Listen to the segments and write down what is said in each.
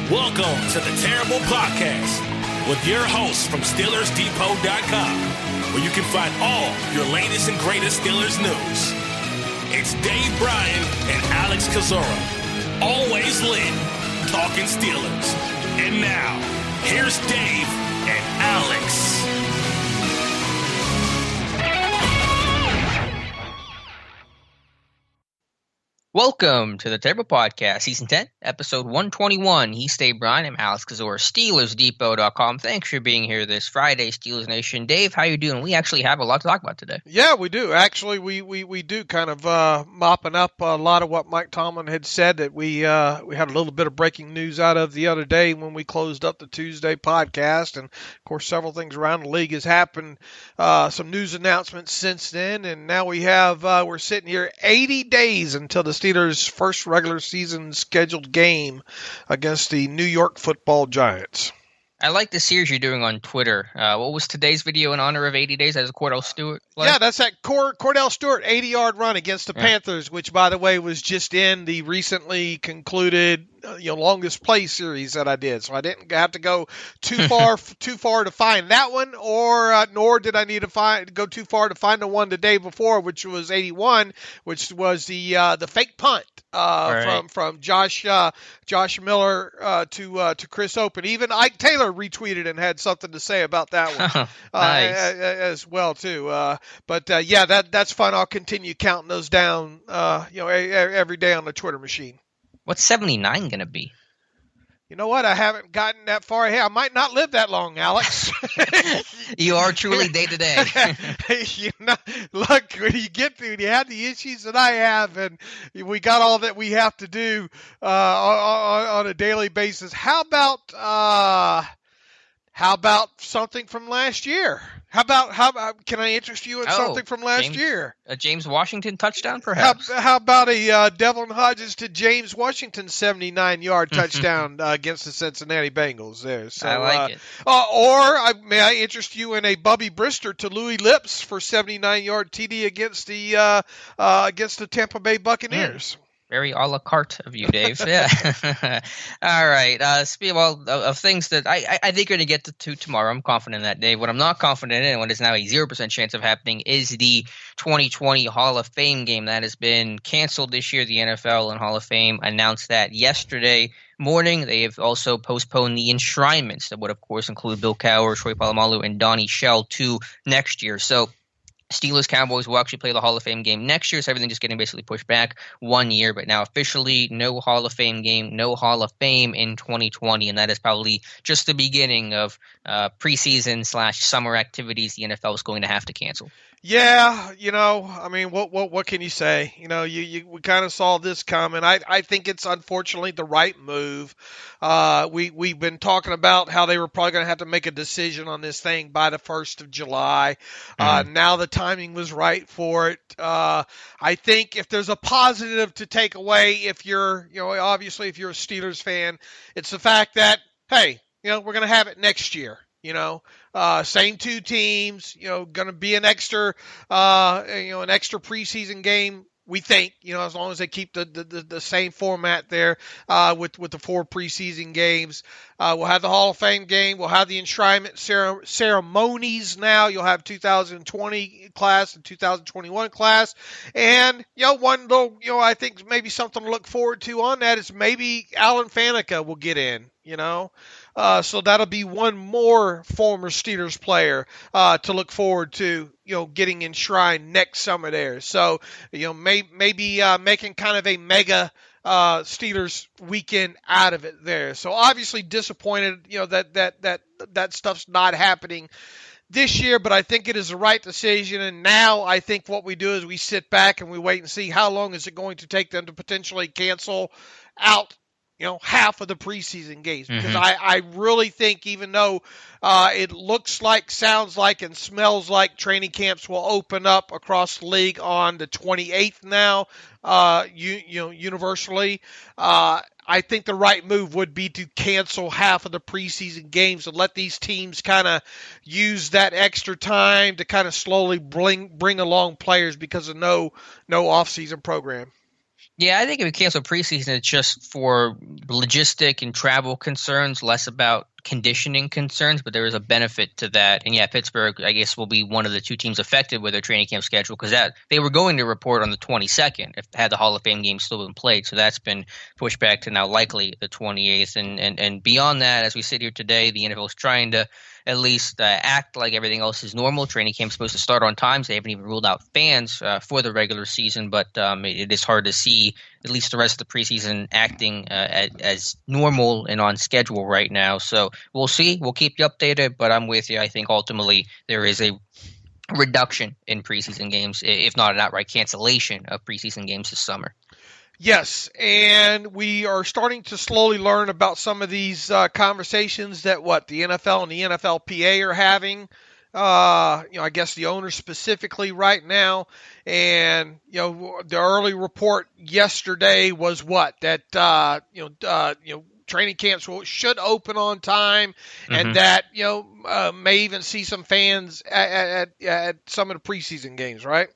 Welcome to the Terrible Podcast with your hosts from SteelersDepot.com, where you can find all your latest and greatest Steelers news. It's Dave Bryan and Alex Kozora, always lit, talking Steelers. And now, here's Dave and Alex. Welcome to the Terrible Podcast, Season 10, Episode 121. He's Dave Bryan. I'm Alex Kozora, SteelersDepot.com. Thanks for being here this Friday, Steelers Nation. Dave, how you doing? We actually have a lot to talk about today. Yeah, we do. Actually, we do kind of mopping up a lot of what Mike Tomlin had said that we had a little bit of breaking news out of the other day when we closed up the Tuesday podcast. And, of course, several things around the league has happened. Some news announcements since then. And now we have, we're sitting here 80 days until the Steelers' first regular season scheduled game against the New York Football Giants. I like the series you're doing on Twitter. What was today's video in honor of 80 days? That was Cordell Stewart. Yeah, that's that Cordell Stewart 80-yard run against the Panthers, which, by the way, was just in the recently concluded longest play series that I did. So I didn't have to go too far to find that one, or nor did I need to go too far to find the one the day before, which was 81, which was the fake punt from Josh Miller to Chris Open. Even Ike Taylor retweeted and had something to say about that one nice. As well too. But that's fun. I'll continue counting those down every day on the Twitter machine. What's 79 going to be? You know what? I haven't gotten that far ahead. I might not live that long, Alex. You are truly day to day. Look, when you have the issues that I have, and we got all that we have to do on a daily basis. How about something from last year? How about can I interest you in something from last year? A James Washington touchdown, perhaps? How about a Devlin Hodges to James Washington 79-yard touchdown against the Cincinnati Bengals there? So, I like it. May I interest you in a Bubby Brister to Louis Lips for 79-yard TD against the Tampa Bay Buccaneers? Very a la carte of you, Dave. Yeah. All right. Speaking of things that I think you're going to get to tomorrow, I'm confident in that, Dave. What I'm not confident in, and what is now a 0% chance of happening, is the 2020 Hall of Fame game that has been canceled this year. The NFL and Hall of Fame announced that yesterday morning. They have also postponed the enshrinements that would, of course, include Bill Cowher, Troy Polamalu, and Donnie Shell to next year. So Steelers Cowboys will actually play the Hall of Fame game next year, so everything just getting basically pushed back 1 year. But now officially, no Hall of Fame game, no Hall of Fame in 2020, and that is probably just the beginning of preseason / summer activities the NFL is going to have to cancel. Yeah, I mean, what can you say? We kind of saw this coming. I think it's unfortunately the right move. We've been talking about how they were probably going to have to make a decision on this thing by the 1st of July. Now the timing was right for it. I think if there's a positive to take away, if you're, obviously if you're a Steelers fan, it's the fact that, hey, we're going to have it next year. Same two teams, going to be an extra preseason game. We think, as long as they keep the same format there, with the 4 preseason games, we'll have the Hall of Fame game. We'll have the enshrinement ceremonies. Now you'll have 2020 class and 2021 class. And, one little, I think maybe something to look forward to on that is maybe Alan Faneca will get in, so that'll be one more former Steelers player to look forward to, getting enshrined next summer there. So, maybe making kind of a mega Steelers weekend out of it there. So obviously disappointed, that stuff's not happening this year, but I think it is the right decision. And now I think what we do is we sit back and we wait and see how long is it going to take them to potentially cancel out half of the preseason games, because I really think, even though it looks like, sounds like, and smells like training camps will open up across the league on the 28th now, universally, I think the right move would be to cancel half of the preseason games and let these teams kind of use that extra time to kind of slowly bring along players because of no offseason program. Yeah, I think if we cancel preseason, it's just for logistic and travel concerns, less about conditioning concerns, but there is a benefit to that. And yeah, Pittsburgh, I guess, will be one of the two teams affected with their training camp schedule because that they were going to report on the 22nd if had the Hall of Fame game still been played. So that's been pushed back to now likely the 28th. And beyond that, as we sit here today, the NFL is trying to at least act like everything else is normal. Training camp is supposed to start on time. So they haven't even ruled out fans for the regular season, but it is hard to see at least the rest of the preseason acting as normal and on schedule right now. So we'll see. We'll keep you updated, but I'm with you. I think ultimately there is a reduction in preseason games, if not an outright cancellation of preseason games this summer. Yes, and we are starting to slowly learn about some of these conversations that the NFL and the NFLPA are having. I guess the owners specifically right now, and the early report yesterday was that training camps should open on time, and that may even see some fans at some of the preseason games, right?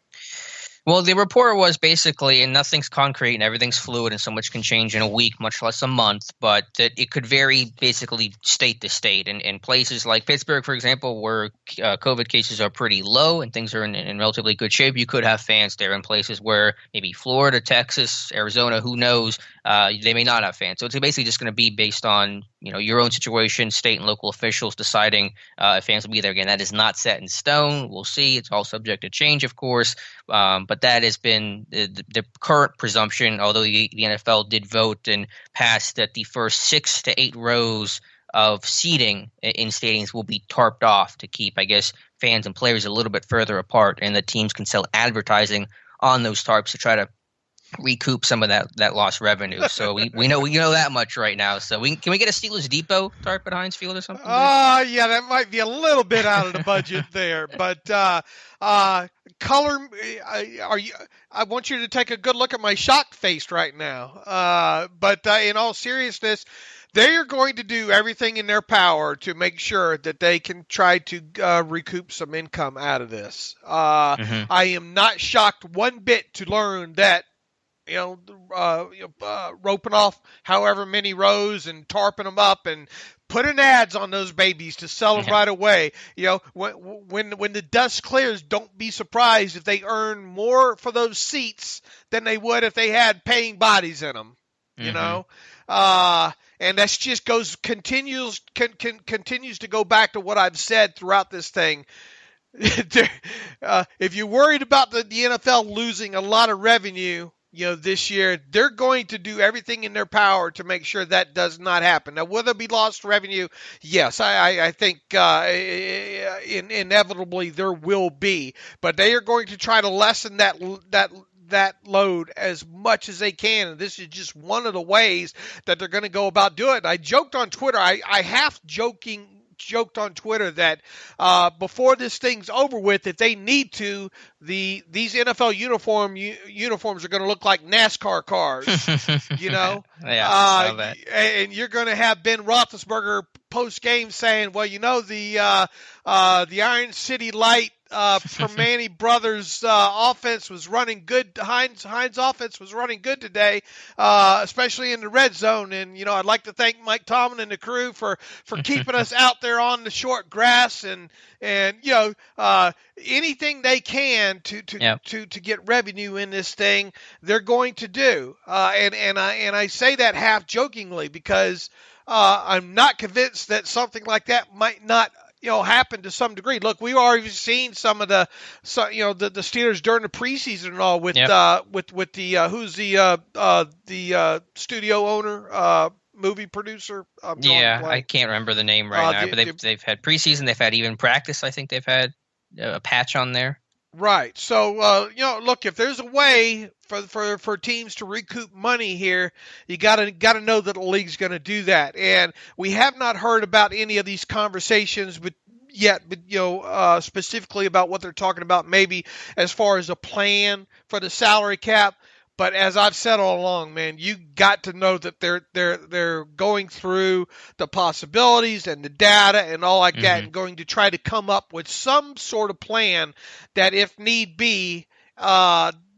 Well, the report was basically, and nothing's concrete and everything's fluid and so much can change in a week, much less a month, but that it could vary basically state to state. And in places like Pittsburgh, for example, where COVID cases are pretty low and things are in relatively good shape, you could have fans there. In places where maybe Florida, Texas, Arizona, who knows, they may not have fans. So it's basically just going to be based on your own situation, state and local officials deciding if fans will be there. Again, that is not set in stone. We'll see. It's all subject to change, of course. But that has been the current presumption, although the NFL did vote and passed that the first 6 to 8 rows of seating in stadiums will be tarped off to keep, I guess, fans and players a little bit further apart, and the teams can sell advertising on those tarps to try to recoup some of that lost revenue. So we know that much right now. So can we get a Steelers Depot tarp at Heinz Field or something? Yeah, that might be a little bit out of the budget there. But color, I want you to take a good look at my shocked face right now. But in all seriousness, they are going to do everything in their power to make sure that they can try to recoup some income out of this. I am not shocked one bit to learn that roping off however many rows and tarping them up and putting ads on those babies to sell them right away. When the dust clears, don't be surprised if they earn more for those seats than they would if they had paying bodies in them. And that's just continues to go back to what I've said throughout this thing. If you're worried about the NFL losing a lot of revenue, this year, they're going to do everything in their power to make sure that does not happen. Now, will there be lost revenue? Yes, I think inevitably there will be, but they are going to try to lessen that load as much as they can. And this is just one of the ways that they're going to go about doing it. I joked on Twitter. I joked on Twitter that before this thing's over with, if they need to, these NFL uniforms are going to look like NASCAR cars, Yeah, and you're going to have Ben Roethlisberger post game saying, well, the Iron City Light Permane Brothers offense was running good. Heinz offense was running good today, especially in the red zone. And I'd like to thank Mike Tomlin and the crew for keeping us out there on the short grass and anything they can to get revenue in this thing, they're going to do. And I say that half jokingly because I'm not convinced that something like that might not happen to some degree. Look, we've already seen some of the Steelers during the preseason and all with the who's the studio owner, movie producer. I can't remember the name right now, but they've had preseason, they've had even practice. I think they've had a patch on there. Right. So look, if there's a way for teams to recoup money here, you gotta know that the league's going to do that. And we have not heard about any of these conversations yet, specifically about what they're talking about, maybe as far as a plan for the salary cap. But as I've said all along, man, you got to know that they're going through the possibilities and the data and all like that, and going to try to come up with some sort of plan that, if need be,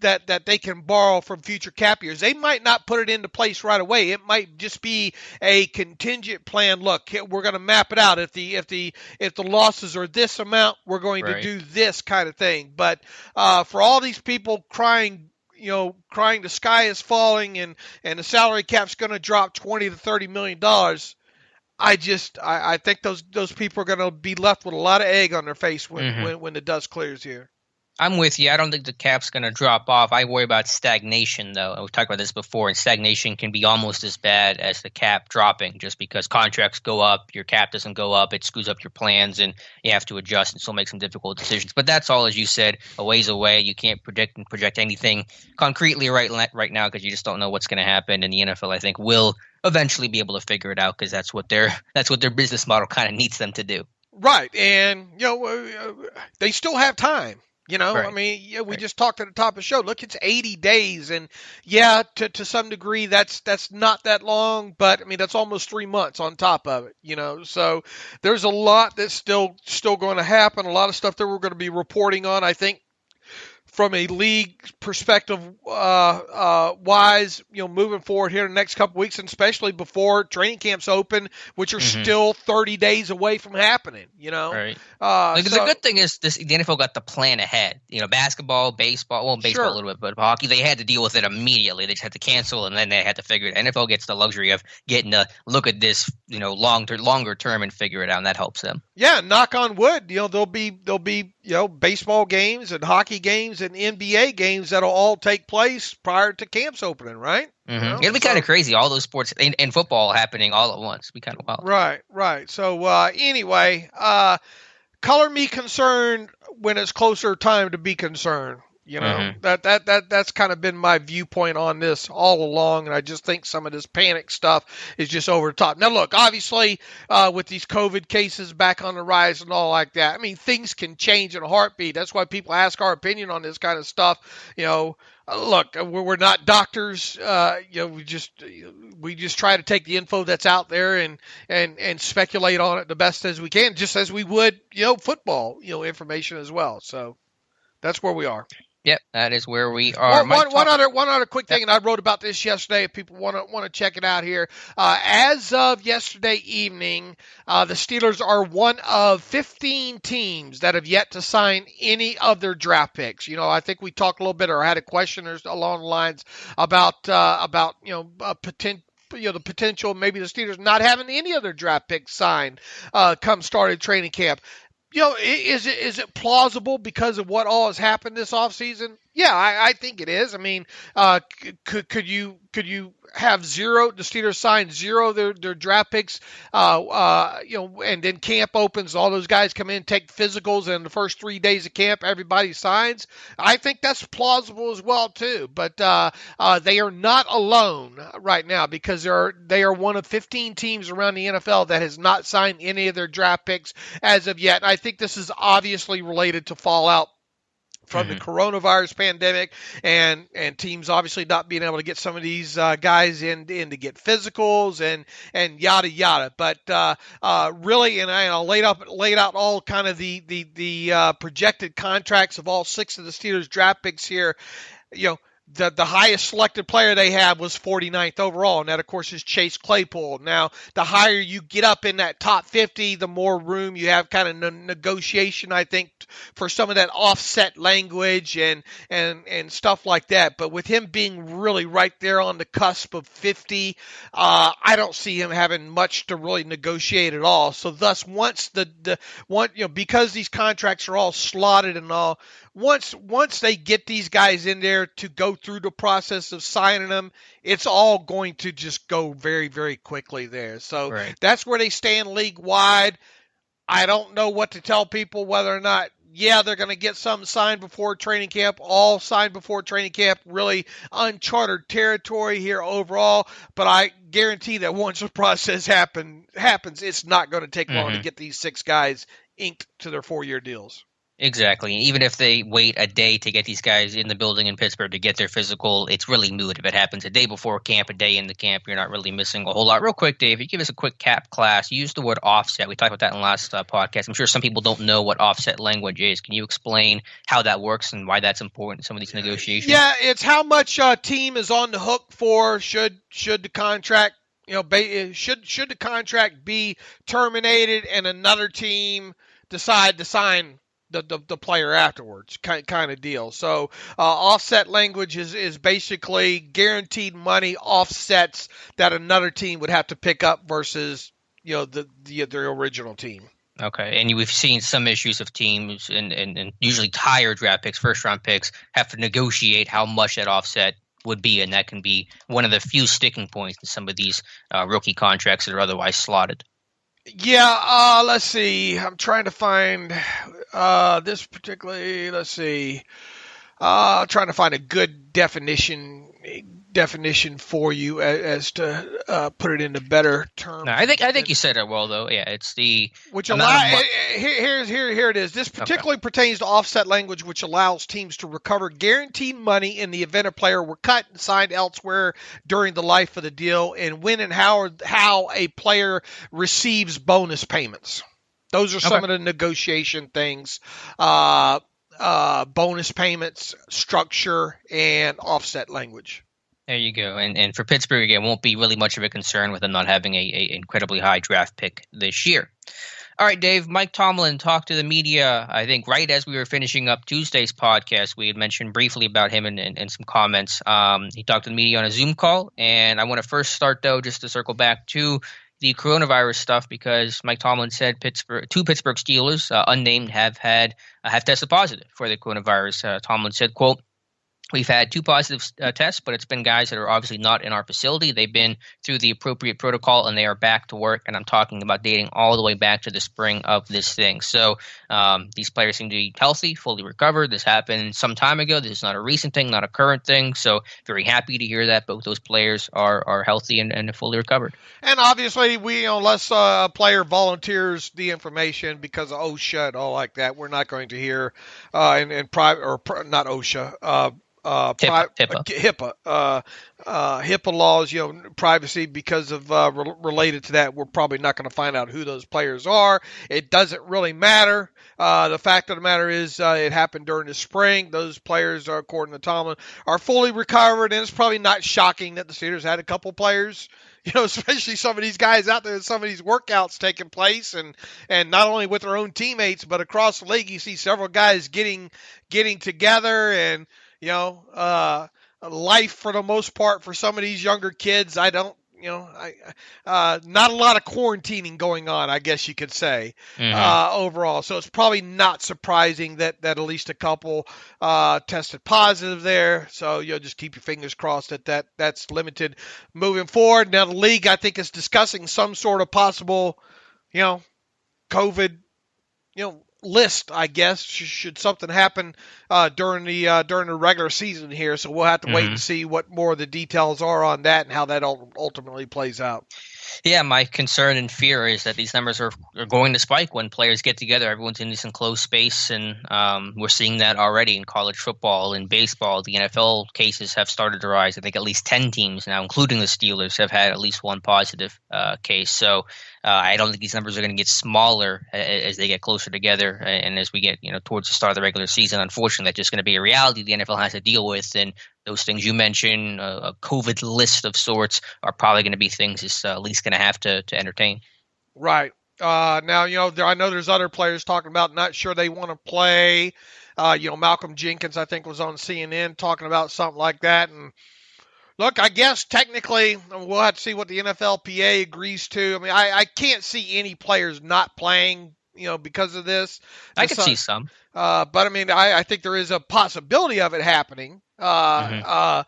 that they can borrow from future cap years. They might not put it into place right away. It might just be a contingent plan. Look, we're going to map it out. If the losses are this amount, we're going to do this kind of thing. But for all these people crying the sky is falling and the salary cap's going to drop $20 to $30 million. I think those people are going to be left with a lot of egg on their face when the dust clears here. I'm with you. I don't think the cap's going to drop off. I worry about stagnation, though. We've talked about this before, and stagnation can be almost as bad as the cap dropping just because contracts go up, your cap doesn't go up, it screws up your plans, and you have to adjust and still make some difficult decisions. But that's all, as you said, a ways away. You can't project anything concretely right now because you just don't know what's going to happen. And the NFL, I think, will eventually be able to figure it out because that's what their business model kind of needs them to do. Right, and they still have time. Right. I mean, we just talked at the top of the show. Look, it's 80 days, and to some degree, that's not that long, but I mean, that's almost 3 months on top of it. So there's a lot that's still going to happen. A lot of stuff that we're going to be reporting on, I think, from a league perspective wise, moving forward here in the next couple weeks, and especially before training camps open, which are still 30 days away from happening, Right. The good thing is the NFL got the plan ahead. Basketball, baseball, baseball a little bit, but hockey, they had to deal with it immediately. They just had to cancel, and then they had to figure it. NFL gets the luxury of getting to look at this, longer term and figure it out, and that helps them. Yeah, knock on wood. There'll be baseball games and hockey games and NBA games that'll all take place prior to camps opening, right? Mm-hmm. It'll be kind of crazy, all those sports and football happening all at once. It'll be kind of wild. Right. So anyway, color me concerned when it's closer time to be concerned. That's kind of been my viewpoint on this all along, and I just think some of this panic stuff is just over the top. Now, look, obviously, with these COVID cases back on the rise and all like that, I mean, things can change in a heartbeat. That's why people ask our opinion on this kind of stuff. Look, we're not doctors. We just try to take the info that's out there and speculate on it the best as we can, just as we would, football, information as well. So that's where we are. Yep, that is where we are. One other quick thing, and I wrote about this yesterday. If people want to check it out here, as of yesterday evening, the Steelers are one of 15 teams that have yet to sign any of their draft picks. I think we talked a little bit, or had a question along the lines about potential. The potential maybe the Steelers not having any other draft picks signed come started training camp. Is it plausible because of what all has happened this offseason? Yeah, I think it is. I mean, could you have zero? The Steelers sign zero their draft picks, and then camp opens. All those guys come in, take physicals, and the first 3 days of camp, everybody signs. I think that's plausible as well too. But they are not alone right now because they are one of 15 teams around the NFL that has not signed any of their draft picks as of yet. And I think this is obviously related to fallout from the coronavirus pandemic and teams obviously not being able to get some of these guys in to get physicals and yada yada. But really, and I laid out all kind of the projected contracts of all 6 of the Steelers draft picks here. The highest selected player they have was 49th overall, and that, of course, is Chase Claypool. Now, the higher you get up in that top 50, the more room you have kind of negotiation, I think, for some of that offset language and stuff like that. But with him being really right there on the cusp of 50, I don't see him having much to really negotiate at all. So thus, once because these contracts are all slotted and all, once they get these guys in there to go through the process of signing them, it's all going to just go very, very quickly there. So That's where they stand league-wide. I don't know what to tell people, whether or not, they're going to get some signed before training camp, all signed before training camp, really uncharted territory here overall. But I guarantee that once the process happens, it's not going to take long to get these 6 guys inked to their 4-year deals. Exactly. Even if they wait a day to get these guys in the building in Pittsburgh to get their physical, it's really moot. If it happens a day before camp, a day in the camp, you're not really missing a whole lot. Real quick, Dave, you give us a quick cap class. You used the word offset. We talked about that in the last podcast. I'm sure some people don't know what offset language is. Can you explain how that works and why that's important in some of these negotiations? Yeah, it's how much a team is on the hook for should the contract should the contract be terminated and another team decide to sign the player afterwards, kind of deal. So offset language is basically guaranteed money offsets that another team would have to pick up versus the original team. Okay, and we've seen some issues of teams and usually higher draft picks, first-round picks, have to negotiate how much that offset would be, and that can be one of the few sticking points in some of these rookie contracts that are otherwise slotted. Yeah, let's see. I'm trying to find this particularly. Let's see. Trying to find a good definition for you as to put it into better terms. No, I think you said it well, though. Yeah, it's the which here it is. This particularly pertains to offset language, which allows teams to recover guaranteed money in the event a player were cut and signed elsewhere during the life of the deal, and when and how a player receives bonus payments. Those are some of the negotiation things. Bonus payments, structure, and offset language. There you go. And for Pittsburgh, again, won't be really much of a concern with them not having a incredibly high draft pick this year. All right, Dave, Mike Tomlin talked to the media, I think, right as we were finishing up Tuesday's podcast. We had mentioned briefly about him and some comments. He talked to the media on a Zoom call, and I want to first start, though, just to circle back to the coronavirus stuff, because Mike Tomlin said two Pittsburgh Steelers, unnamed, have tested positive for the coronavirus. Tomlin said, quote, "We've had two positive tests, but it's been guys that are obviously not in our facility. They've been through the appropriate protocol, and they are back to work." And I'm talking about dating all the way back to the spring of this thing. So these players seem to be healthy, fully recovered. This happened some time ago. This is not a recent thing, not a current thing. So very happy to hear that both those players are healthy and fully recovered. And obviously, unless a player volunteers the information because of OSHA and all like that, we're not going to hear in private or not OSHA. HIPAA laws, privacy because of related to that. We're probably not going to find out who those players are. It doesn't really matter. The fact of the matter is it happened during the spring. Those players, according to Tomlin, are fully recovered, and it's probably not shocking that the Steelers had a couple players, especially some of these guys out there, some of these workouts taking place, and not only with their own teammates, but across the league, you see several guys getting together and, life for the most part for some of these younger kids. Not a lot of quarantining going on, I guess you could say, overall. So it's probably not surprising that at least a couple tested positive there. So just keep your fingers crossed that's limited moving forward. Now the league, I think, is discussing some sort of possible, COVID, list, I guess, should something happen during the regular season here. So we'll have to wait and see what more of the details are on that and how that ultimately plays out. Yeah, my concern and fear is that these numbers are going to spike when players get together. Everyone's in this enclosed space, and we're seeing that already in college football, in baseball. The NFL cases have started to rise. I think at least 10 teams now, including the Steelers, have had at least one positive case. So I don't think these numbers are going to get smaller as they get closer together and as we get towards the start of the regular season. Unfortunately, that's just going to be a reality the NFL has to deal with, and those things you mentioned, a COVID list of sorts, are probably going to be things it's at least going to have to entertain. Right. Now, I know there's other players talking about not sure they want to play. Malcolm Jenkins, I think, was on CNN talking about something like that. And look, I guess technically we'll have to see what the NFLPA agrees to. I mean, I can't see any players not playing, because of this. I could see some. But I mean, I think there is a possibility of it happening. Would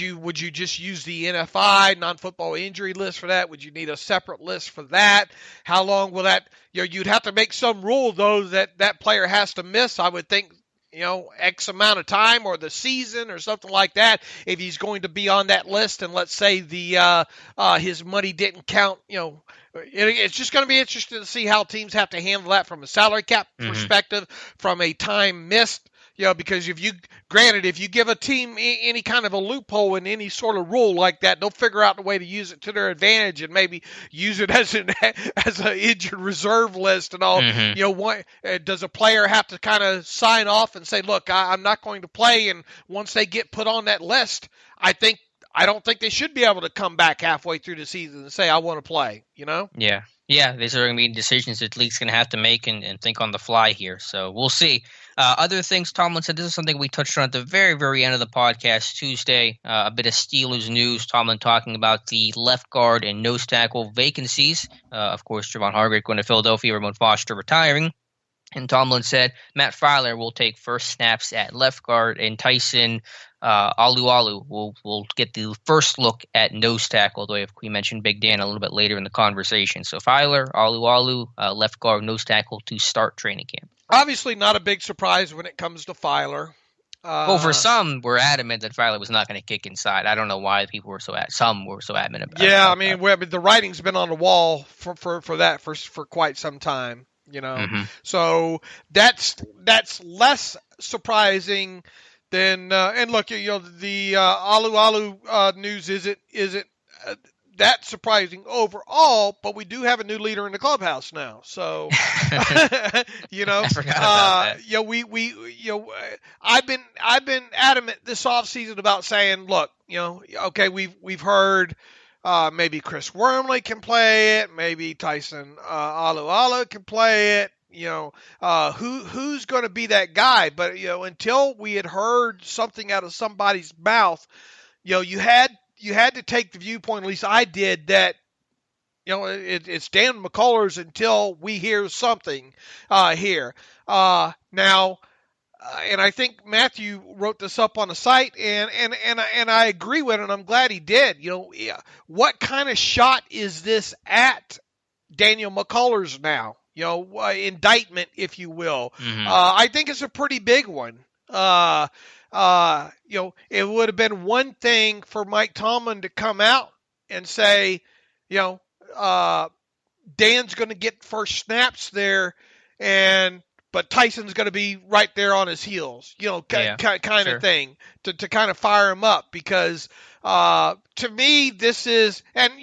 you just use the NFI, non-football injury list for that? Would you need a separate list for that? How long will that, you'd have to make some rule though that player has to miss, I would think, X amount of time or the season or something like that, if he's going to be on that list, and let's say his money didn't count, it's just going to be interesting to see how teams have to handle that from a salary cap perspective, from a time missed. Because if you give a team any kind of a loophole in any sort of rule like that, they'll figure out a way to use it to their advantage and maybe use it as an injured reserve list and all. Does a player have to kind of sign off and say, look, I'm not going to play? And once they get put on that list, I don't think they should be able to come back halfway through the season and say, I want to play, Yeah, these are going to be decisions that league's going to have to make and think on the fly here. So we'll see. Other things Tomlin said, this is something we touched on at the very, very end of the podcast Tuesday. A bit of Steelers news. Tomlin talking about the left guard and nose tackle vacancies. Of course, Javon Hargrave going to Philadelphia, Ramon Foster retiring. And Tomlin said Matt Filer will take first snaps at left guard, and Tyson Alualu will get the first look at nose tackle, though we mentioned Big Dan a little bit later in the conversation. So Filer, Alualu, left guard, nose tackle to start training camp. Obviously not a big surprise when it comes to Filer. Well, for some, we're adamant that Filer was not going to kick inside. I don't know why people were some were so adamant about it. Yeah, I mean, the writing's been on the wall for that for quite some time. So that's less surprising than and look, the Alu news isn't that surprising overall, but we do have a new leader in the clubhouse now. So I forgot about that. I've been adamant this offseason about saying, look, okay, we've heard maybe Chris Wormley can play it, maybe Tyson Alualu can play it. Who's going to be that guy? But until we had heard something out of somebody's mouth, you had to take the viewpoint, at least I did, that it's Dan McCullers until we hear something here. Now, and I think Matthew wrote this up on the site, and I agree with it, and I'm glad he did. What kind of shot is this at Daniel McCullers now? Indictment, if you will. I think it's a pretty big one. It would have been one thing for Mike Tomlin to come out and say, Dan's going to get first snaps there, but Tyson's going to be right there on his heels, kind of thing to kind of fire him up, because to me this is, and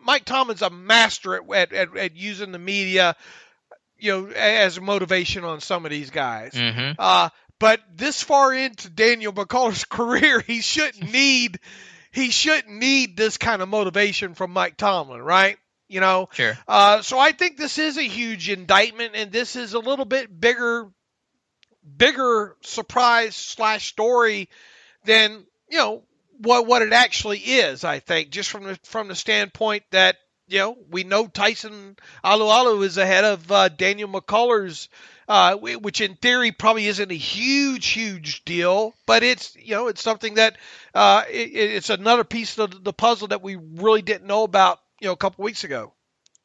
Mike Tomlin's a master at using the media, as motivation on some of these guys. But this far into Daniel McCullers' career, he shouldn't need this kind of motivation from Mike Tomlin, right? Sure. So I think this is a huge indictment, and this is a little bit bigger surprise / story than what it actually is. I think just from the standpoint that we know Tyson Alualu is ahead of Daniel McCullers. Which in theory probably isn't a huge deal, but it's something that it's another piece of the puzzle that we really didn't know about a couple weeks ago.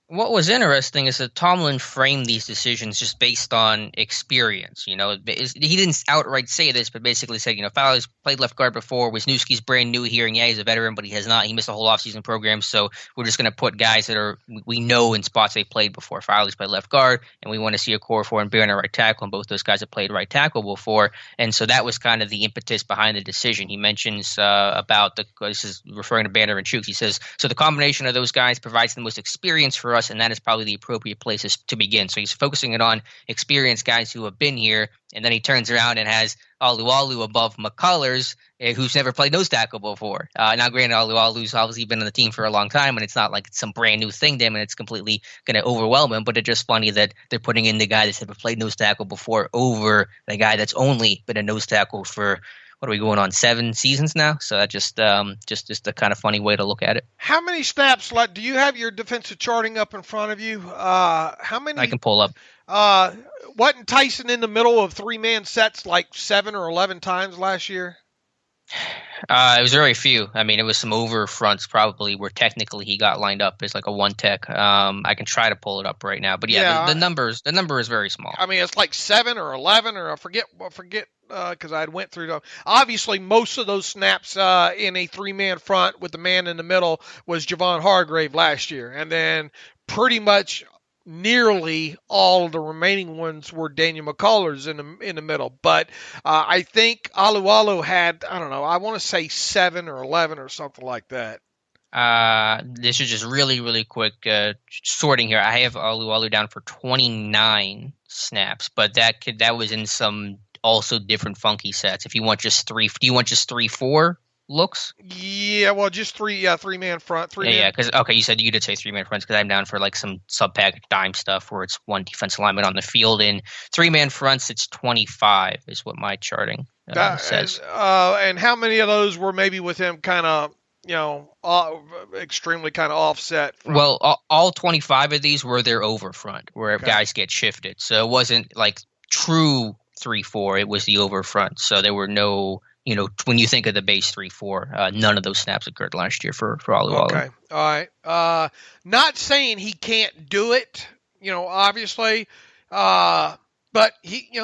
What was interesting is that Tomlin framed these decisions just based on experience. He didn't outright say this, but basically said, Fowler's played left guard before. Wisniewski's brand new here, and yeah, he's a veteran, but he has not. He missed a whole offseason program, so we're just going to put guys that we know in spots they've played before. Fowler's played left guard, and we want to see a core four and Barron at right tackle, and both those guys have played right tackle before, and so that was kind of the impetus behind the decision. He mentions about this is referring to Banner and Chooks. He says, so the combination of those guys provides the most experience for us, and that is probably the appropriate places to begin. So he's focusing it on experienced guys who have been here, and then he turns around and has Alualu above McCullers, who's never played nose tackle before. Now, granted, Alualu's obviously been on the team for a long time, and it's not like it's some brand new thing to him, and it's completely going to overwhelm him, but it's just funny that they're putting in the guy that's never played nose tackle before over the guy that's only been a nose tackle for what are we going on, 7 seasons now? So that just a kind of funny way to look at it. How many snaps left? Do you have your defensive charting up in front of you? How many? I can pull up. Wasn't Tyson in the middle of 3-man sets like 7 or 11 times last year? It was very few. I mean, it was some over fronts probably where technically he got lined up as like a one tech. I can try to pull it up right now, but yeah, the number is very small. I mean, it's like 7 or 11 or I forget because I went through them. Obviously, most of those snaps in a 3-man front with the man in the middle was Javon Hargrave last year, and then pretty much nearly all of the remaining ones were Daniel McCullers in the middle. But I think Alualu had, I don't know, I want to say 7 or 11 or something like that. This is just really, really quick sorting here. I have Alualu down for 29 snaps, but that was in some also different funky sets. If you want just 3, do you want just 3-4 looks? Yeah, well, just 3-man front. Yeah, because okay, you said you did say 3-man fronts because I'm down for like some sub-package dime stuff where it's one defensive lineman on the field. In 3-man fronts, it's 25 is what my charting says. And how many of those were maybe with him kind of, extremely kind of offset? Well, all 25 of these were their over front where guys get shifted. So it wasn't like true 3-4. It was the over front. So there were no, when you think of the base 3-4, none of those snaps occurred last year for Alualu. Okay. All right. Not saying he can't do it, obviously. But he,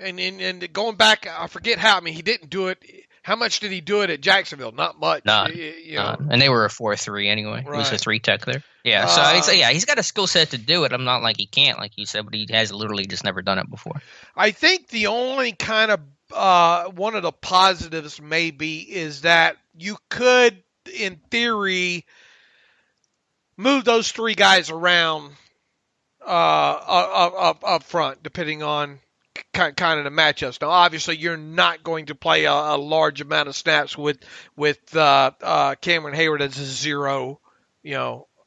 and going back, I forget how, he didn't do it. How much did he do it at Jacksonville? Not much. None. And they were a 4-3 anyway. Right. It was a 3-tech there. Yeah. So he's got a skill set to do it. I'm not like he can't, like you said, but he has literally just never done it before. I think the only kind of one of the positives maybe is that you could, in theory, move those 3 guys around up front, depending on kind of the matchups. Now, obviously, you're not going to play a large amount of snaps with Cameron Hayward as a 0,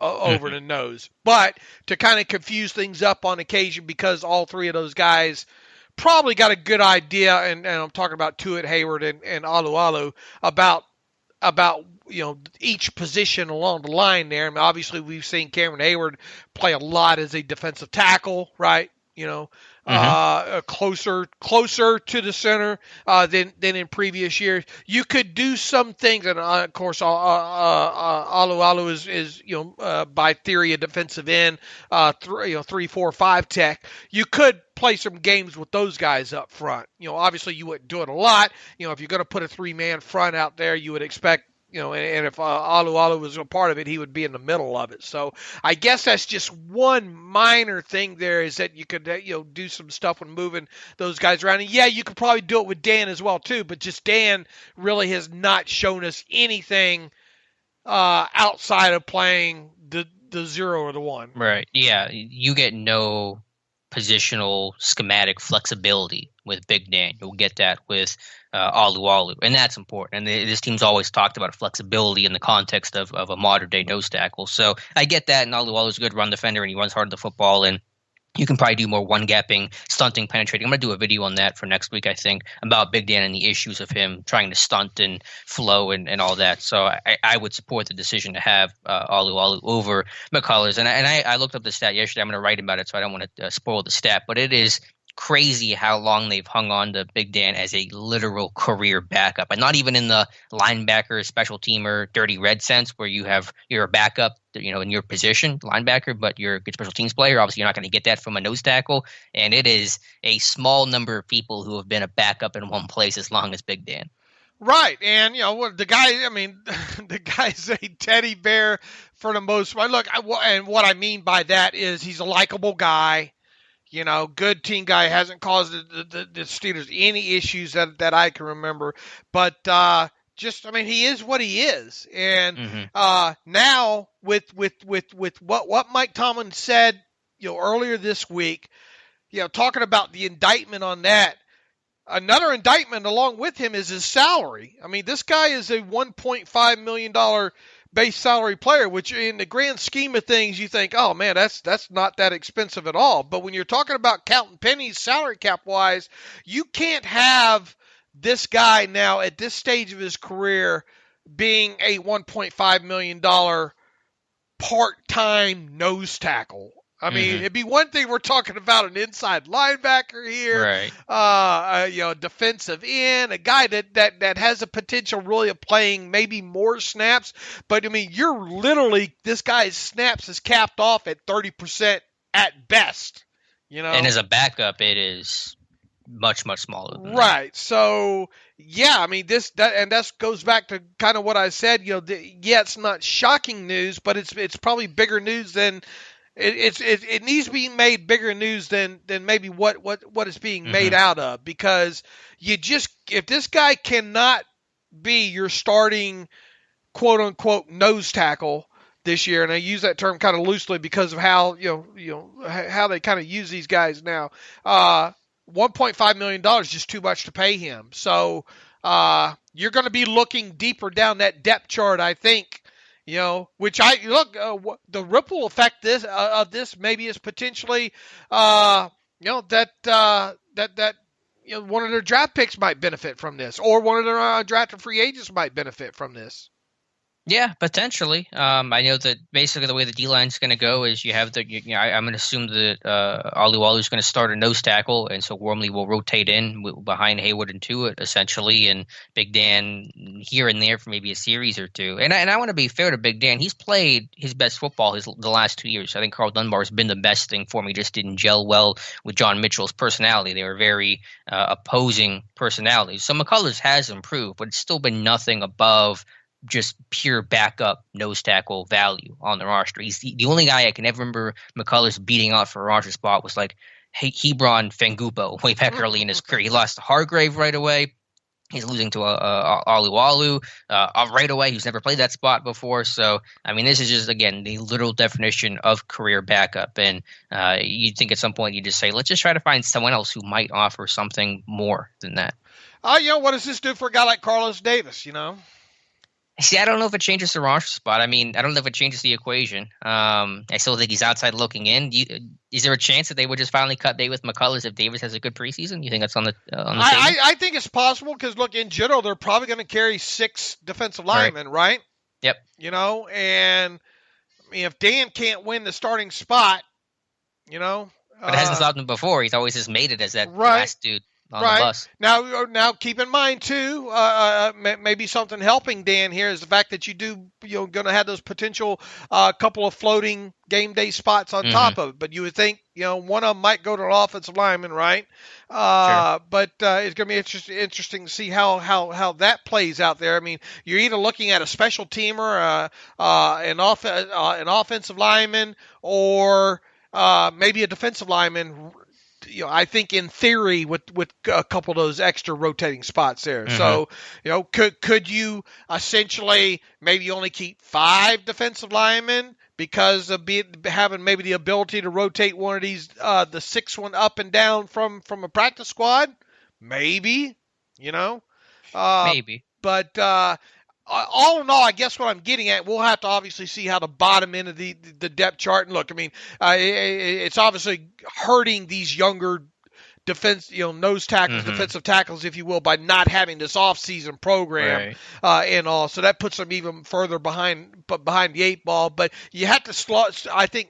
over the nose. But to kind of confuse things up on occasion, because all 3 of those guys probably got a good idea, and I'm talking about Tuitt, Hayward, and Alualu, about each position along the line there. Obviously, we've seen Cameron Hayward play a lot as a defensive tackle, right? Closer to the center than in previous years. You could do some things, and of course, Alualu is by theory a defensive end, 3, 4, 5 tech. You could play some games with those guys up front. Obviously you wouldn't do it a lot. If you're going to put a 3-man front out there, you would expect. And if Alualu was a part of it, he would be in the middle of it. So I guess that's just one minor thing there, is that you could, do some stuff with moving those guys around. And yeah, you could probably do it with Dan as well too, but just Dan really has not shown us anything outside of playing the 0 or the 1. Right. Yeah. You get no positional schematic flexibility with Big Dan. You'll get that with Alualu, and that's important. And this team's always talked about flexibility in the context of a modern-day nose tackle. So I get that, and Alualu's a good run defender, and he runs hard to the football, and you can probably do more one-gapping, stunting, penetrating. I'm going to do a video on that for next week, I think, about Big Dan and the issues of him trying to stunt and flow and all that. So I would support the decision to have Alualu over McCullers. And I looked up the stat yesterday. I'm going to write about it, so I don't want to spoil the stat. But it is crazy how long they've hung on to Big Dan as a literal career backup, and not even in the linebacker, special teamer, dirty red sense where you're a backup, in your position, linebacker, but you're a good special teams player. Obviously, you're not going to get that from a nose tackle, and it is a small number of people who have been a backup in one place as long as Big Dan. Right, and the guy. The guy's a teddy bear for the most part. Look, and what I mean by that is he's a likable guy. Good team guy, hasn't caused the Steelers any issues that I can remember. But he is what he is. And now with what Mike Tomlin said, earlier this week, talking about the indictment on that, another indictment along with him is his salary. This guy is a $1.5 million base salary player, which in the grand scheme of things, you think, oh man, that's not that expensive at all. But when you're talking about counting pennies salary cap wise, you can't have this guy now at this stage of his career being a $1.5 million part-time nose tackle. I mean, it'd be one thing we're talking about an inside linebacker here, right? Defensive end, a guy that has a potential really of playing maybe more snaps. But I mean, this guy's snaps is capped off at 30% at best. And as a backup, it is much smaller than right. So yeah, I mean that goes back to kind of what I said. It's not shocking news, but it's probably bigger news than. It needs to be made bigger news than maybe what it's being made out of, because if this guy cannot be your starting quote unquote nose tackle this year, and I use that term kind of loosely because of how how they kind of use these guys now, $1.5 million is just too much to pay him. So you're going to be looking deeper down that depth chart, I think. Which the ripple effect of this maybe is potentially, that one of their draft picks might benefit from this, or one of their undrafted free agents might benefit from this. Yeah, potentially. I know that basically the way the D-line is going to go is you have I'm going to assume that Aliwalu is going to start a nose tackle, and so Wormley will rotate in behind Hayward and Tuitt, essentially, and Big Dan here and there for maybe a series or two. And I want to be fair to Big Dan. He's played his best football the last 2 years. I think Carl Dunbar has been the best thing for him. He just didn't gel well with John Mitchell's personality. They were very opposing personalities. So McCullers has improved, but it's still been nothing above just pure backup nose tackle value on the roster. He's the only guy I can ever remember McCullers beating out for a roster spot was like Hebron Fangupo way back early in his career. He lost to Hargrave right away. He's losing to Aliwalu right away. He's never played that spot before. So, I mean, this is just, again, the literal definition of career backup. And you'd think at some point you just say, let's just try to find someone else who might offer something more than that. What does this do for a guy like Carlos Davis, See, I don't know if it changes the roster spot. I mean, I don't know if it changes the equation. I still think he's outside looking in. Is there a chance that they would just finally cut bait with McCullers if Davis has a good preseason? You think that's on the table? I think it's possible because, look, in general, they're probably going to carry 6 defensive linemen, right? Yep. And I mean, if Dan can't win the starting spot, But it hasn't stopped him before. He's always just made it as that last dude on the bus. Now keep in mind too, maybe something helping Dan here is the fact that you're going to have those potential couple of floating game day spots on top of it. But you would think one of them might go to an offensive lineman, right? Sure. But it's going to be interesting to see how that plays out there. I mean, you're either looking at a special teamer, an offensive lineman, or maybe a defensive lineman. I think in theory with a couple of those extra rotating spots there. So, could you essentially maybe only keep 5 defensive linemen because of having maybe the ability to rotate one of these, the 6th one up and down from a practice squad? Maybe, maybe. But, all in all, I guess what I'm getting at, we'll have to obviously see how the bottom end of the depth chart. And look, I mean, it's obviously hurting these younger nose tackles, defensive tackles, if you will, by not having this offseason program and all. So that puts them even further behind the 8 ball. But you have to, I think,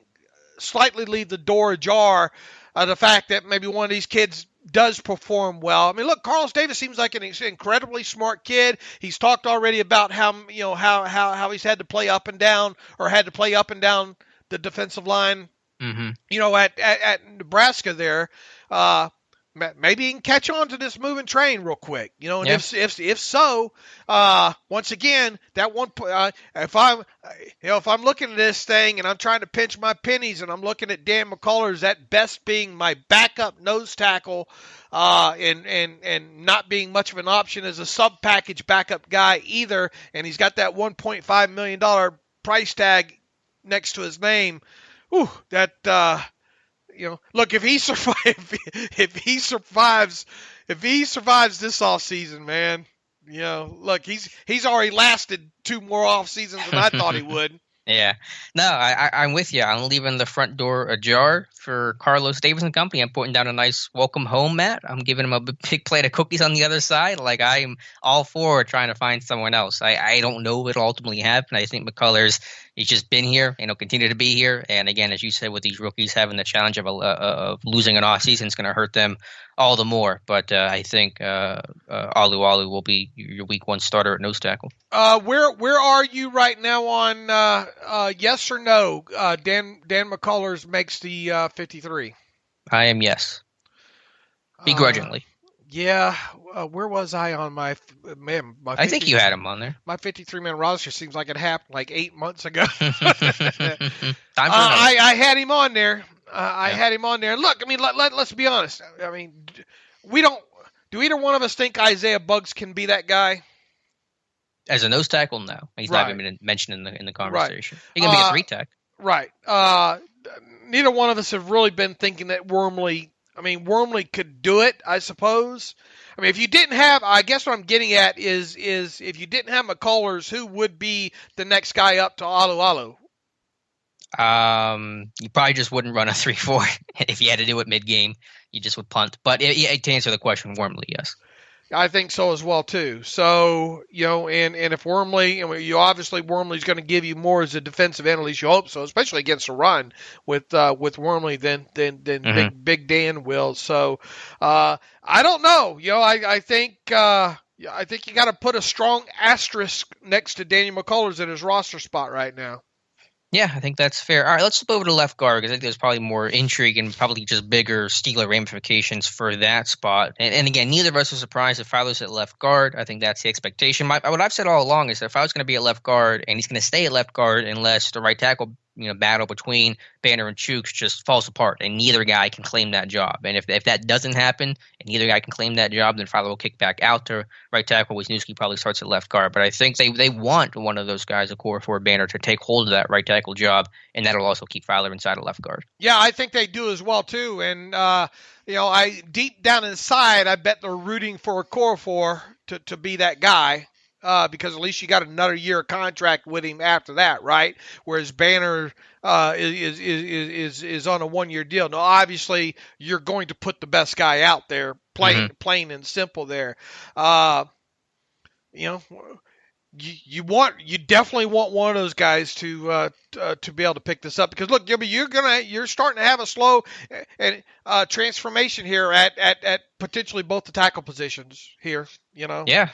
slightly leave the door ajar. The fact that maybe one of these kids does perform well. I mean, look, Carlos Davis seems like an incredibly smart kid. He's talked already about how he's had to play up and down the defensive line. At Nebraska there. Maybe he can catch on to this moving train real quick, and if so, once again, that one, if I'm looking at this thing and I'm trying to pinch my pennies and I'm looking at Dan McCullers at best being my backup nose tackle, and not being much of an option as a sub package backup guy either, and he's got that $1.5 million price tag next to his name, look, if he survives this offseason, man, look, he's already lasted 2 more off seasons than I thought he would. Yeah. No, I'm with you. I'm leaving the front door ajar for Carlos Davis and company. I'm putting down a nice welcome home mat. I'm giving him a big plate of cookies on the other side. Like, I'm all for trying to find someone else. I don't know what will ultimately happen. I think McCullers, He's just been here and he'll continue to be here. And again, as you said, with these rookies having the challenge of losing an offseason is going to hurt them all the more. But I think Alu will be your week 1 starter at nose tackle. Where are you right now on yes or no? Dan McCullers makes the 53. I am yes, begrudgingly. Yeah, where was I on my 53, I think you had him on there. My 53-man roster seems like it happened like 8 months ago. I had him on there. I had him on there. Look, I mean, let's be honest. I mean, do either one of us think Isaiah Buggs can be that guy? As a nose tackle, no. He's not even mentioned in the conversation. Right. He can be a 3-tech. Right. Neither one of us have really been thinking that Wormley could do it, I suppose. I mean, if you didn't have, I guess what I'm getting at is if you didn't have McCullers, who would be the next guy up to Alu? You probably just wouldn't run a 3-4 if you had to do it mid-game. You just would punt. But to answer the question warmly, yes. I think so as well too. So, and if Wormley's going to give you more as a defensive end, at least you hope so, especially against a run with Wormley than Big Dan will. So, I don't know. I think you got to put a strong asterisk next to Daniel McCullers in his roster spot right now. Yeah, I think that's fair. All right, let's flip over to left guard because I think there's probably more intrigue and probably just bigger Steeler ramifications for that spot. And again, neither of us are surprised if Fowler's at left guard. I think that's the expectation. What I've said all along is that Fowler's going to be at left guard, and he's going to stay at left guard unless the right tackle battle between Banner and Chooks just falls apart, and neither guy can claim that job. And if that doesn't happen, and neither guy can claim that job, then Fowler will kick back out to right tackle. Wisniewski probably starts at left guard. But I think they want one of those guys, a core for Banner, to take hold of that right tackle job, and that'll also keep Fowler inside of left guard. Yeah, I think they do as well too. And I deep down inside, I bet they're rooting for a core for to be that guy. Because at least you got another year of contract with him after that, right? Whereas Banner is on a 1-year deal. Now, obviously, you're going to put the best guy out there, plain and simple. There, you definitely want one of those guys to be able to pick this up. Because look, you're starting to have a slow transformation here at potentially both the tackle positions here. Yeah.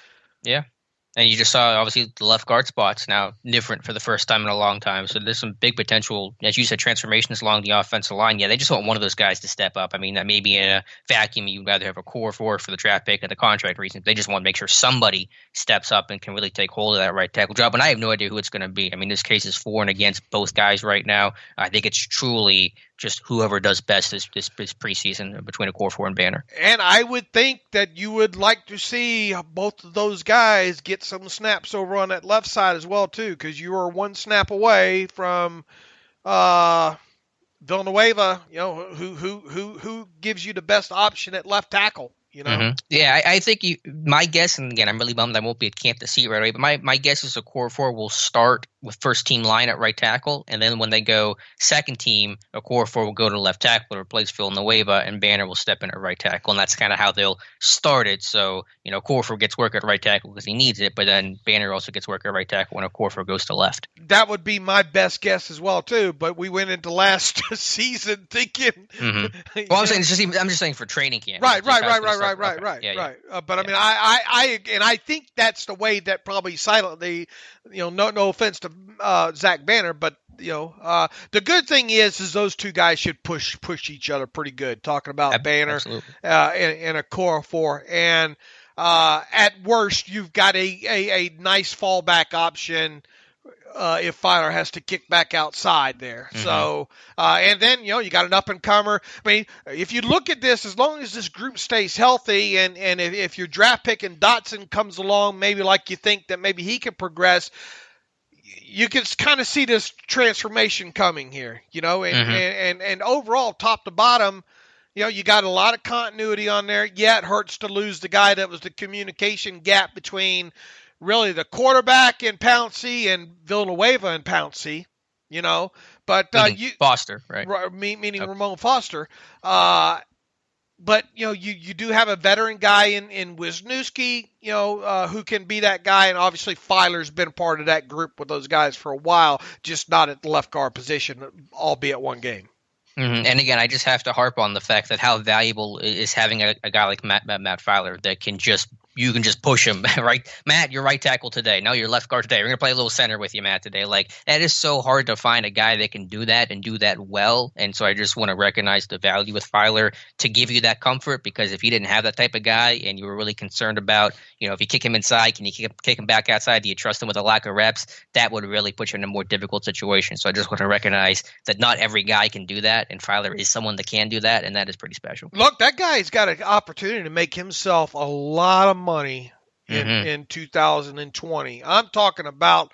And you just saw, obviously, the left guard spot's now different for the first time in a long time. So there's some big potential, as you said, transformations along the offensive line. Yeah, they just want one of those guys to step up. I mean, that maybe in a vacuum, you'd rather have a core for the draft pick and the contract reasons. They just want to make sure somebody steps up and can really take hold of that right tackle job. And I have no idea who it's going to be. I mean, this case is for and against both guys right now. I think it's truly just whoever does best this preseason between a core four and Banner. And I would think that you would like to see both of those guys get some snaps over on that left side as well too, because you are one snap away from Villanueva, who gives you the best option at left tackle. Yeah, I think my guess, and again, I'm really bummed I won't be at camp to see it right away, but my guess is a core four will start with first team line at right tackle, and then when they go second team, a core four will go to left tackle to replace Villanueva, and Banner will step in at right tackle, and that's kind of how they'll start it. So, core four gets work at right tackle because he needs it, but then Banner also gets work at right tackle when a core four goes to left. That would be my best guess as well too, but we went into last season thinking. Mm-hmm. Well, I'm just saying for training camp. Right. But I mean, I think that's the way that probably silently, no offense to Zach Banner, but the good thing is those two guys should push each other pretty good. Talking about Banner and a core four, and at worst you've got a nice fallback option. If Fowler has to kick back outside there. Mm-hmm. So, and then, you got an up-and-comer. I mean, if you look at this, as long as this group stays healthy and if your draft pick and Dotson comes along, maybe like you think that maybe he can progress, you can kind of see this transformation coming here, and overall, top to bottom, you got a lot of continuity on there. Yeah, it hurts to lose the guy that was the communication gap between really the quarterback in Pouncey and Villanueva in Pouncey, but Foster, right? Meaning Ramon Foster. But you do have a veteran guy in Wisniewski, who can be that guy, and obviously Filer's been part of that group with those guys for a while, just not at the left guard position, albeit one game. Mm-hmm. And again, I just have to harp on the fact that how valuable is having a guy like Matt Filer that you can just push him, right? Matt, you're right tackle today. No, you're left guard today. We're going to play a little center with you, Matt, today. Like, that is so hard to find a guy that can do that and do that well. And so I just want to recognize the value with Filer to give you that comfort, because if you didn't have that type of guy and you were really concerned about, if you kick him inside, can you kick him back outside? Do you trust him with a lack of reps? That would really put you in a more difficult situation. So I just want to recognize that not every guy can do that, and Filer is someone that can do that, and that is pretty special. Look, that guy's got an opportunity to make himself a lot of money in 2020. I'm talking about,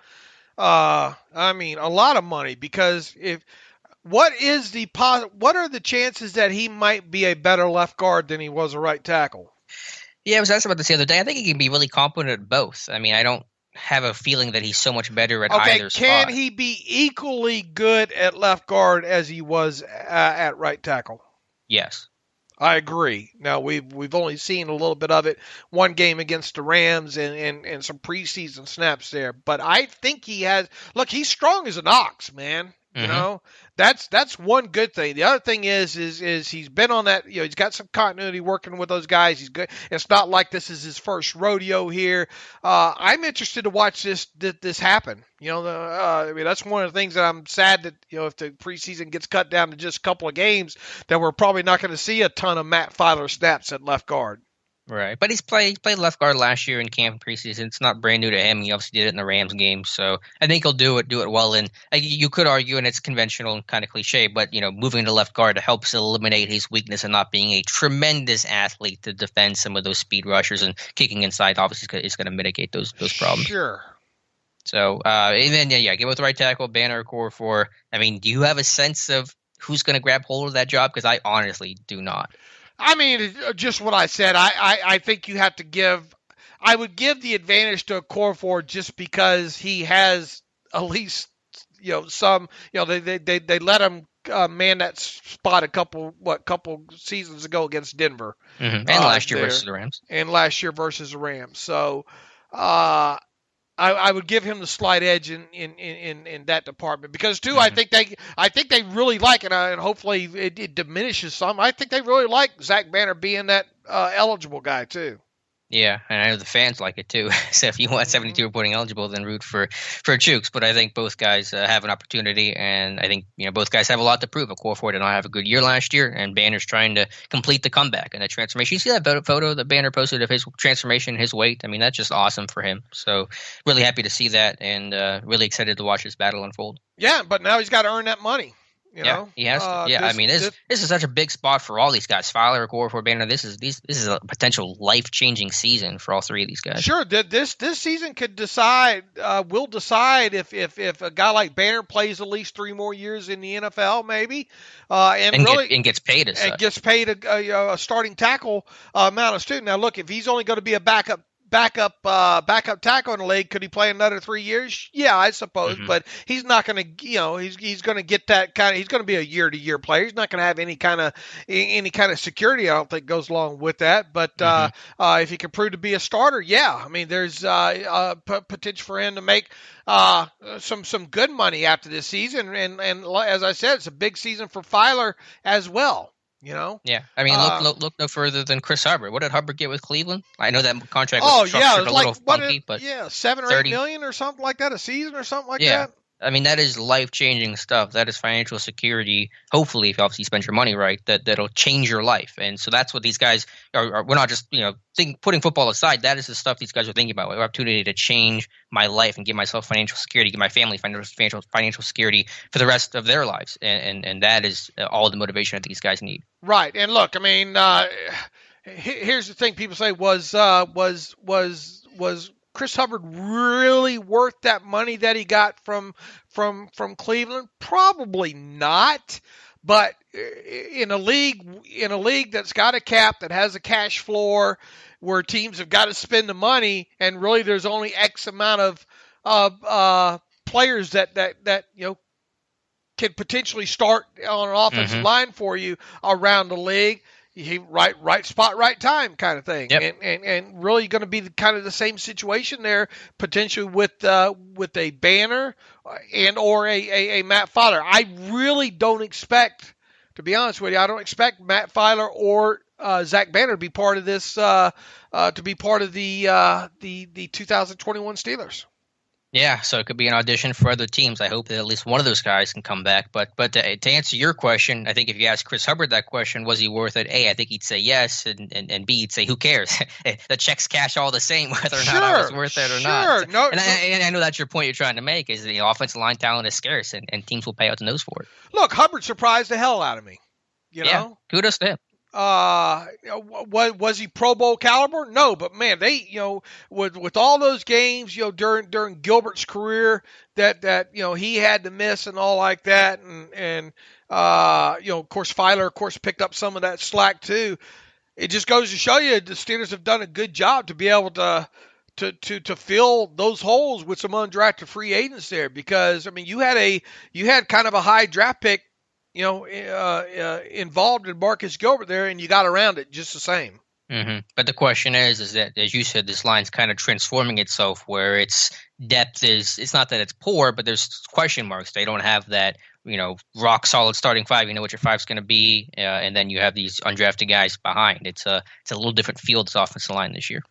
a lot of money, because what are the chances that he might be a better left guard than he was a right tackle? Yeah, I was asked about this the other day. I think he can be really competent at both. I mean, I don't have a feeling that he's so much better at either spot. Can he be equally good at left guard as he was at right tackle? Yes. I agree. Now, we've only seen a little bit of it, one game against the Rams and some preseason snaps there. But I think he has – look, he's strong as an ox, man. That's one good thing. The other thing is he's been on that, he's got some continuity working with those guys. He's good. It's not like this is his first rodeo here. I'm interested to watch this happen. That's one of the things that I'm sad that, if the preseason gets cut down to just a couple of games, that we're probably not going to see a ton of Matt Filer snaps at left guard. Right, but he played left guard last year in camp preseason. It's not brand new to him. He obviously did it in the Rams game, so I think he'll do it well. And you could argue, and it's conventional and kind of cliche, but moving to left guard helps eliminate his weakness in not being a tremendous athlete to defend some of those speed rushers, and kicking inside obviously is going to mitigate those problems. Sure. So and then get with right tackle, Banner, core four. I mean, do you have a sense of who's going to grab hold of that job? Because I honestly do not. I mean, just what I said. I think you have to give – I would give the advantage to a core forward just because he has at least, some – they let him man that spot a couple seasons ago against Denver. Mm-hmm. And last year versus the Rams. So I would give him the slight edge in that department, because too, I think they really like it, and hopefully it diminishes some. I think they really like Zach Banner being that eligible guy too. Yeah, and I know the fans like it too. So if you want 72 reporting eligible, then root for Chooks. But I think both guys have an opportunity, and I think both guys have a lot to prove. Core four did not have a good year last year, and Banner's trying to complete the comeback and that transformation. You see that photo that Banner posted of his transformation, his weight? I mean, that's just awesome for him. So really happy to see that, and really excited to watch this battle unfold. Yeah, but now he's got to earn that money. Yeah, he has to. This is such a big spot for all these guys. Filer, core for Banner. This is a potential life-changing season for all three of these guys. Sure, this season could decide. Will decide if a guy like Banner plays at least 3 more years in the NFL, maybe, and gets paid a starting tackle amount of student. Now, look, if he's only going to be a backup tackle in the league, could he play another 3 years? Yeah, I suppose, but he's not going to, he's going to get that kind of, he's going to be a year-to-year player. He's not going to have any kind of security, I don't think, goes along with that. But if he can prove to be a starter, yeah, I mean, there's potential for him to make some good money after this season. And as I said, it's a big season for Filer as well. Yeah. I mean, look no further than Chris Hubbard. What did Hubbard get with Cleveland? I know that contract was structured a little funky, but $7 or $8 million or something like that a season or something like that. I mean, that is life-changing stuff. That is financial security. Hopefully, if you obviously spend your money right, that'll change your life. And so that's what these guys are. We're not just putting football aside. That is the stuff these guys are thinking about. The opportunity to change my life and give myself financial security, give my family financial security for the rest of their lives. And that is all the motivation that these guys need. Right. And look, I mean, here's the thing: people say was Chris Hubbard really worth that money that he got from Cleveland? Probably not. But in a league that's got a cap, that has a cash floor, where teams have got to spend the money, and really there's only X amount of players that can potentially start on an offensive line for you around the league. right spot, right time kind of thing. Yep. And really going to be kind of the same situation there potentially with a Banner and or a Matt Filer. I really don't expect, to be honest with you, I don't expect Matt Filer or Zach Banner to be part of this, to be part of the 2021 Steelers. Yeah, so it could be an audition for other teams. I hope that at least one of those guys can come back. But to answer your question, I think if you ask Chris Hubbard that question, was he worth it? A, I think he'd say yes, and B, he'd say, who cares? The checks cash all the same, whether or not I was worth it or not. And I know that's your point you're trying to make, is the offensive line talent is scarce, and teams will pay out the nose for it. Look, Hubbard surprised the hell out of me. You know? Kudos to him. Was he Pro Bowl caliber? No, but man, they, with all those games, during Gilbert's career that he had to miss and all like that, and of course Filer, picked up some of that slack too. It just goes to show you the Steelers have done a good job to be able to fill those holes with some undrafted free agents there, because I mean you had kind of a high draft pick involved in Marcus Gilbert there, and you got around it just the same. Mm-hmm. But the question is that, as you said, this line's kind of transforming itself, where its depth it's not that it's poor, but there's question marks. They don't have that, rock solid starting five. You know what your five's going to be, and then you have these undrafted guys behind. It's a little different field, this offensive line this year.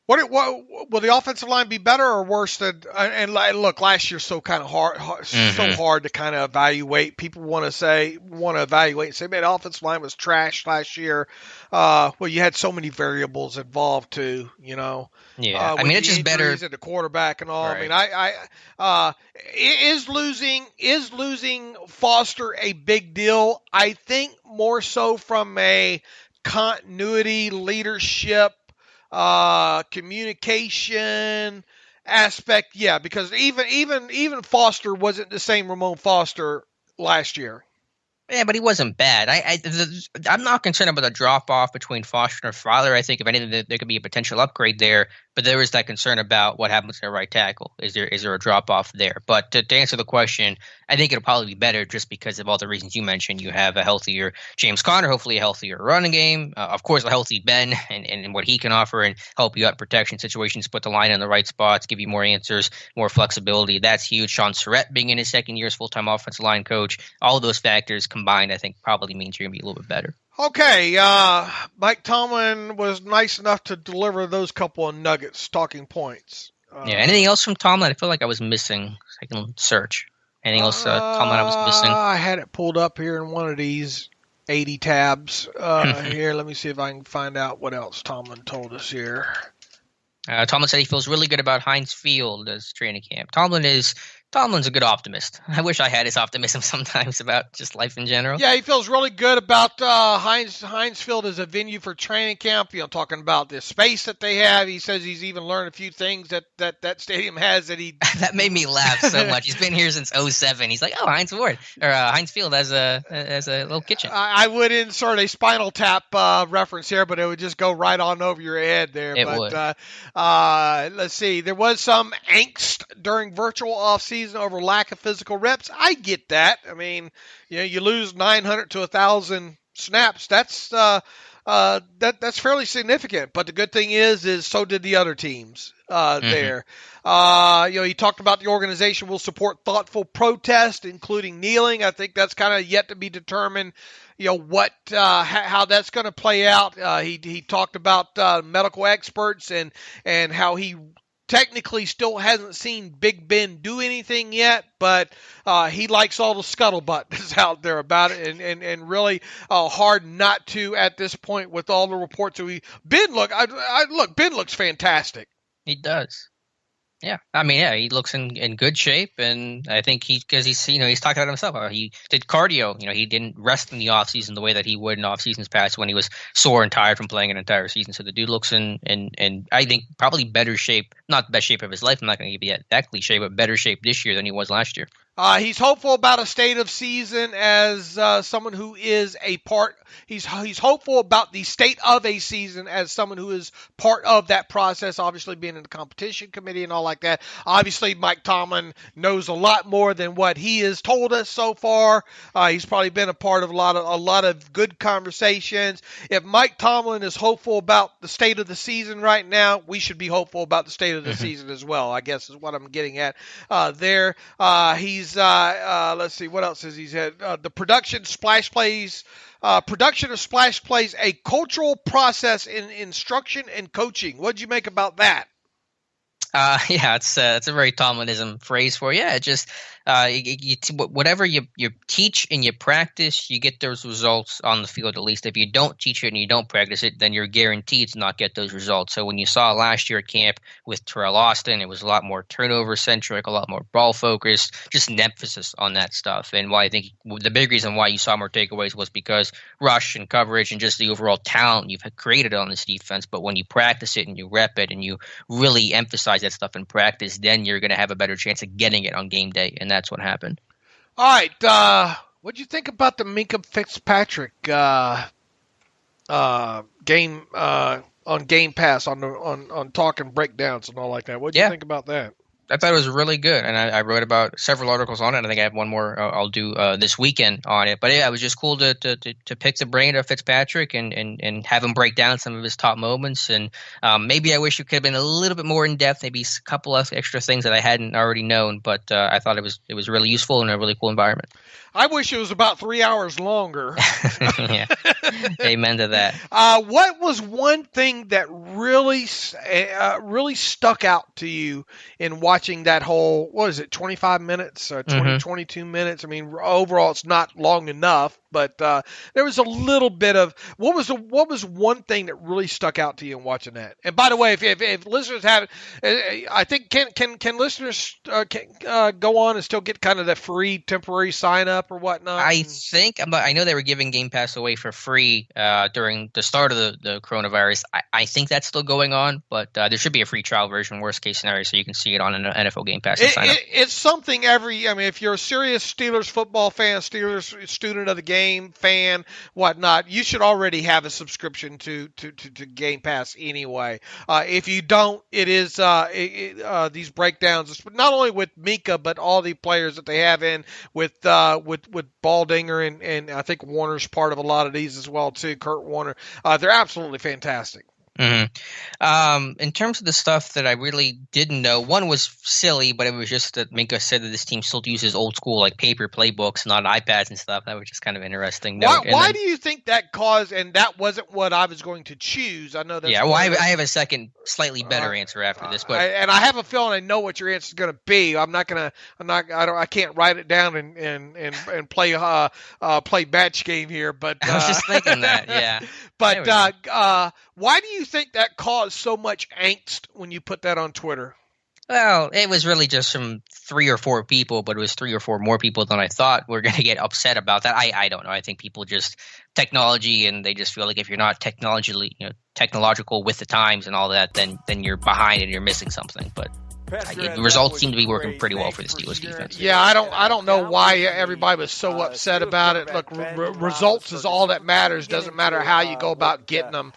What will the offensive line be better or worse than? And look, last year's so kind of hard, so hard to kind of evaluate. People want to evaluate and say, man, the offensive line was trash last year. Well, you had so many variables involved too. Yeah, I mean, it's just better. At the quarterback and all. Right. I mean, is losing Foster a big deal? I think more so from a continuity, leadership, communication aspect, because even Foster wasn't the same Ramon Foster last year. Yeah, but he wasn't bad. I'm not concerned about the drop off between Foster and Filer. I think if anything, there could be a potential upgrade there. But there is that concern about what happens at right tackle. Is there a drop off there? But to answer the question, I think it'll probably be better just because of all the reasons you mentioned. You have a healthier James Conner, hopefully a healthier running game. Of course, a healthy Ben and what he can offer and help you out in protection situations, put the line in the right spots, give you more answers, more flexibility. That's huge. Sean Surratt being in his second year as full-time offensive line coach, all of those factors combined, I think, probably means you're going to be a little bit better. Okay, Mike Tomlin was nice enough to deliver those couple of nuggets, talking points. Anything else from Tomlin? I feel like I was missing. I can search. Anything else, Tomlin, I was missing? I had it pulled up here in one of these 80 tabs. Here, let me see if I can find out what else Tomlin told us here. Tomlin said he feels really good about Heinz Field as training camp. Tomlin's a good optimist. I wish I had his optimism sometimes about just life in general. Yeah, he feels really good about Heinz Field as a venue for training camp. Talking about the space that they have. He says he's even learned a few things that stadium has that he. That made me laugh so much. He's been here since 2007. He's like, oh, Heinz Field has a little kitchen. I would insert a Spinal Tap reference here, but it would just go right on over your head there. It would. Let's see. There was some angst during virtual offseason over lack of physical reps. I get that. I mean, you lose 900 to 1,000 snaps. That's fairly significant. But the good thing is so did the other teams there. He talked about the organization will support thoughtful protest, including kneeling. I think that's kind of yet to be determined. How that's going to play out. He talked about medical experts and how he technically still hasn't seen Big Ben do anything yet, but he likes all the scuttlebutt that's out there about it, and really hard not to at this point with all the reports. Ben looks fantastic. He does. Yeah, I mean, he looks in good shape, and I think he's talking about himself. He did cardio. He didn't rest in the offseason the way that he would in off seasons past when he was sore and tired from playing an entire season. So the dude looks in I think probably better shape, not the best shape of his life. I'm not going to give you that cliche, but better shape this year than he was last year. He's hopeful about a state of season as someone who is a part. He's hopeful about the state of a season as someone who is part of that process. Obviously, being in the competition committee and all like that. Obviously, Mike Tomlin knows a lot more than what he has told us so far. He's probably been a part of a lot of good conversations. If Mike Tomlin is hopeful about the state of the season right now, we should be hopeful about the state of the season as well, I guess is what I'm getting at there. He's let's see, what else has he said? The production of splash plays, a cultural process in instruction and coaching. What did you make about that? Yeah, it's a very Tomlinism phrase for you. It just whatever you teach and you practice, you get those results on the field. At least if you don't teach it and you don't practice it, then you're guaranteed to not get those results. So when you saw last year at camp with Terrell Austin, it was a lot more turnover centric, a lot more ball focused, just an emphasis on that stuff. And why I think the big reason why you saw more takeaways was because rush and coverage and just the overall talent you've created on this defense. But when you practice it and you rep it and you really emphasize that stuff in practice, then you're going to have a better chance of getting it on game day, and that's what happened. All right, what do you think about the Minkah Fitzpatrick game on Gamepass on talking breakdowns and all like that? What do you think about that? I thought it was really good, and I wrote about several articles on it. I think I have one more I'll do this weekend on it. But yeah, it was just cool to pick the brain of Fitzpatrick and have him break down some of his top moments. And maybe I wish it could have been a little bit more in depth, maybe a couple of extra things that I hadn't already known. But I thought it was really useful and a really cool environment. I wish it was about 3 hours longer. Yeah, amen to that. What was one thing that really stuck out to you in watching that whole, 25 minutes, 22 minutes? I mean, overall, it's not long enough, but there was a little bit of, what was one thing that really stuck out to you in watching that? And by the way, if listeners have, I think, can listeners go on and still get kind of the free temporary sign up or whatnot? I know they were giving Game Pass away for free during the start of the coronavirus. I think that's still going on, but there should be a free trial version, worst case scenario, so you can see it on an NFL Game Pass and sign up. It's something if you're a serious Steelers football fan, Steelers student of the game fan, whatnot, you should already have a subscription to Game Pass anyway. If you don't, it is these breakdowns, not only with Minkah, but all the players that they have in with Baldinger and I think Warner's part of a lot of these as well too. Kurt Warner, they're absolutely fantastic. Mm-hmm. In terms of the stuff that I really didn't know, one was silly, but it was just that Minkah said that this team still uses old school like paper playbooks, not iPads and stuff. That was just kind of interesting. Why do you think that caused? And that wasn't what I was going to choose. I know that. Yeah, well, I have a second, slightly better answer after this, but I have a feeling I know what your answer is going to be. I can't write it down and play batch game here. But I was just thinking that. Yeah. But why do you think that caused so much angst when you put that on Twitter? Well, it was really just from 3 or 4 people, but it was 3 or 4 more people than I thought were going to get upset about that. I don't know. I think people just technology, and they just feel like if you're not technological with the times and all that, then you're behind and you're missing something. But the results seem to be working pretty well for the Steelers defense. Yeah, I don't know why everybody was so upset about it. Look, results is all that matters. Doesn't matter how you go about getting them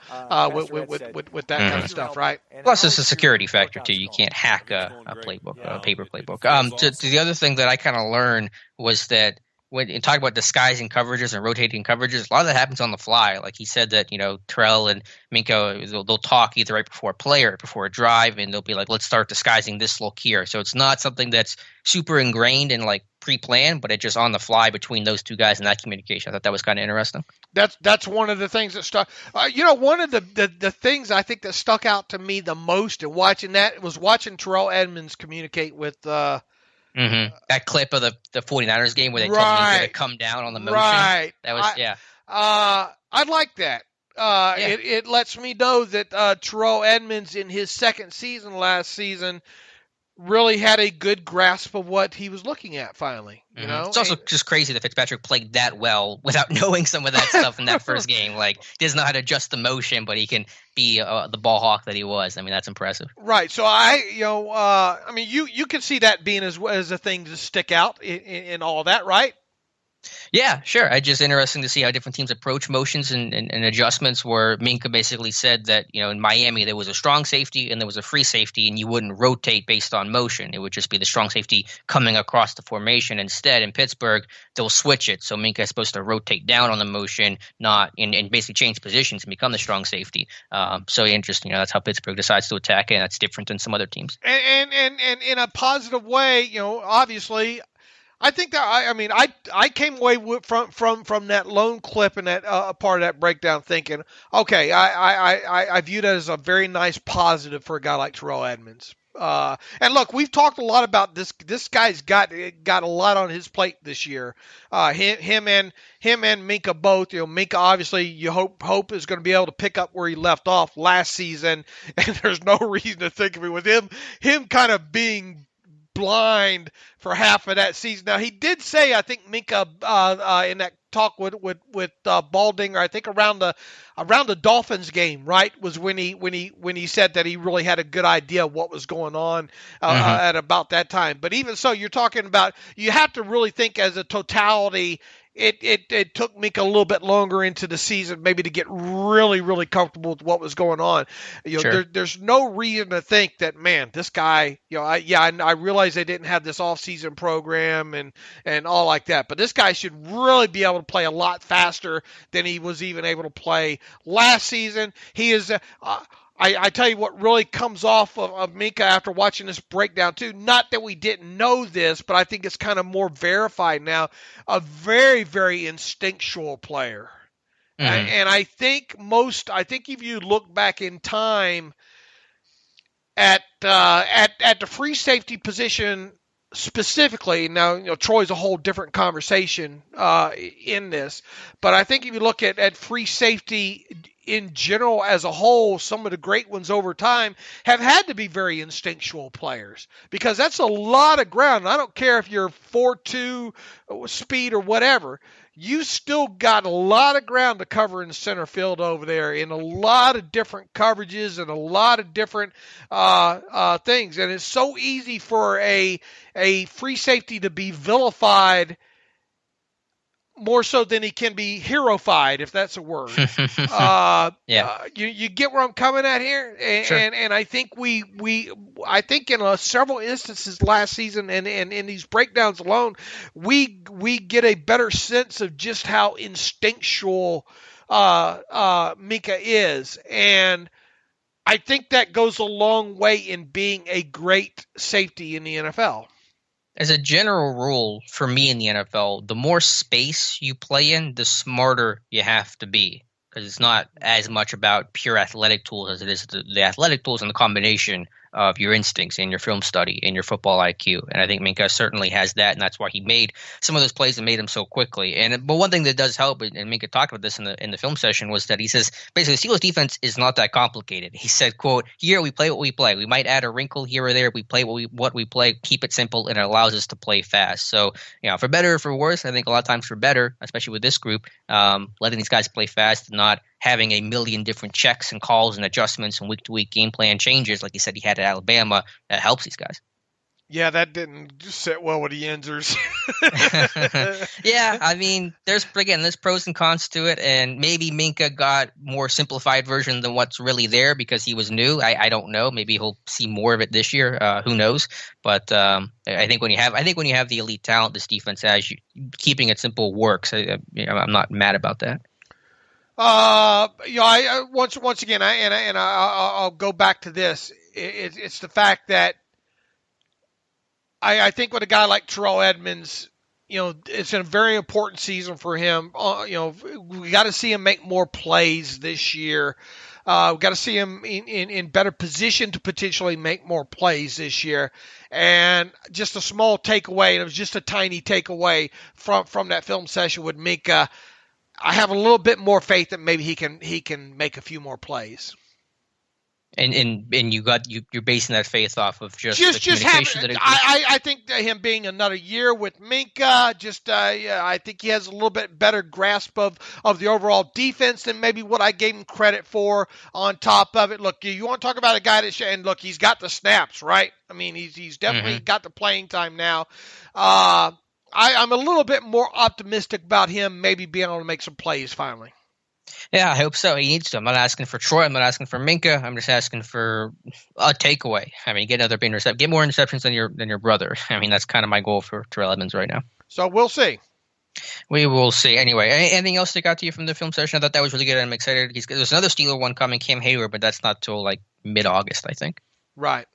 with that kind of stuff, right? Plus, it's a security factor too. You can't hack a playbook, a paper playbook. To the other thing that I kind of learned was that when you talk about disguising coverages and rotating coverages, a lot of that happens on the fly. Like he said that, Terrell and Minkah, they'll talk either right before a play or before a drive, and they'll be like, let's start disguising this look here. So it's not something that's super ingrained and like pre-planned, but it's just on the fly between those two guys and that communication. I thought that was kind of interesting. That's one of the things that stuck. One of the things I think that stuck out to me the most in watching that was watching Terrell Edmunds communicate with that clip of the 49ers game where they told Minkah to come down on the motion. Right. That was, I like that. It lets me know that Terrell Edmunds in his second season last season really had a good grasp of what he was looking at finally. You know, it's also just crazy that Fitzpatrick played that well without knowing some of that stuff in that first game. Like, he doesn't know how to adjust the motion, but he can be the ball hawk that he was. I mean, that's impressive. Right. So you can see that being as a thing to stick out in all that, right? Yeah, sure. It's just interesting to see how different teams approach motions and adjustments, where Minkah basically said that, in Miami there was a strong safety and there was a free safety, and you wouldn't rotate based on motion. It would just be the strong safety coming across the formation. Instead, in Pittsburgh, they'll switch it. So Minkah is supposed to rotate down on the motion, not and basically change positions and become the strong safety. So interesting. That's how Pittsburgh decides to attack it, and that's different than some other teams. And in a positive way, obviously, I think that I came away from that lone clip and that part of that breakdown thinking, okay, I view that as a very nice positive for a guy like Terrell Edmunds. And look, we've talked a lot about this. This guy's got a lot on his plate this year. Him and Minkah both. Minkah obviously you hope is going to be able to pick up where he left off last season, and there's no reason to think of it with him kind of being blind for half of that season. Now, he did say, I think Minkah in that talk with Baldinger, I think around the Dolphins game, right, was when he said that he really had a good idea of what was going on at about that time. But even so, you're talking about, you have to really think as a totality. It took Minkah a little bit longer into the season maybe to get really, really comfortable with what was going on. Sure. There's no reason to think that, man, this guy, I realize they didn't have this offseason program and all like that, but this guy should really be able to play a lot faster than he was even able to play last season. He is I tell you what really comes off of Minkah after watching this breakdown too, not that we didn't know this, but I think it's kind of more verified now, a very, very instinctual player. And I think if you look back in time at the free safety position specifically, now, Troy's a whole different conversation in this, but I think if you look at free safety in general as a whole, some of the great ones over time have had to be very instinctual players, because that's a lot of ground. I don't care if you're 4.2 speed or whatever. You still got a lot of ground to cover in center field over there in a lot of different coverages and a lot of different things. And it's so easy for a free safety to be vilified more so than he can be heroified, if that's a word. Yeah. You get where I'm coming at here? Sure. And I think I think in several instances last season and in these breakdowns alone, we get a better sense of just how instinctual Minkah is. And I think that goes a long way in being a great safety in the NFL. As a general rule, for me in the NFL, the more space you play in, the smarter you have to be, because it's not as much about pure athletic tools as it is the athletic tools and the combination of your instincts and your film study and your football IQ. And I think Minkah certainly has that, and that's why he made some of those plays and made them so quickly. But one thing that does help, and Minkah talked about this in the film session, was that he says basically the Steelers defense is not that complicated. He said, quote, "Here we play what we play. We might add a wrinkle here or there. We play what we play. Keep it simple, and it allows us to play fast." So, for better or for worse, I think a lot of times for better, especially with this group, letting these guys play fast and not having a million different checks and calls and adjustments and week-to-week game plan changes, like he said he had at Alabama, that helps these guys. Yeah, that didn't sit well with the Yinzers. Yeah, I mean, there's pros and cons to it, and maybe Minkah got more simplified version than what's really there because he was new. I don't know. Maybe he'll see more of it this year. Who knows? But I think when you have the elite talent this defense has, keeping it simple works. I'm not mad about that. Once again, I'll go back to this. It's the fact that I think with a guy like Terrell Edmunds, it's a very important season for him. We got to see him make more plays this year. We got to see him in better position to potentially make more plays this year. And just a small takeaway, and it was just a tiny takeaway from that film session with Minkah. I have a little bit more faith that maybe he can make a few more plays. And you're basing that faith off of just the just communication having. that I think that him being another year with Minkah, I think he has a little bit better grasp of the overall defense than maybe what I gave him credit for. On top of it, look, you want to talk about a guy and look, he's got the snaps, right? I mean, he's definitely got the playing time now. I'm a little bit more optimistic about him maybe being able to make some plays finally. Yeah, I hope so. He needs to. I'm not asking for Troy. I'm not asking for Minkah. I'm just asking for a takeaway. I mean, get another big interception. Get more interceptions than your brother. I mean, that's kind of my goal for Terrell Edmonds right now. So we'll see. We will see. Anyway, anything else that got to you from the film session? I thought that was really good. I'm excited. There's another Steeler one coming, Cam Hayward, but that's not till like mid-August, I think. Right.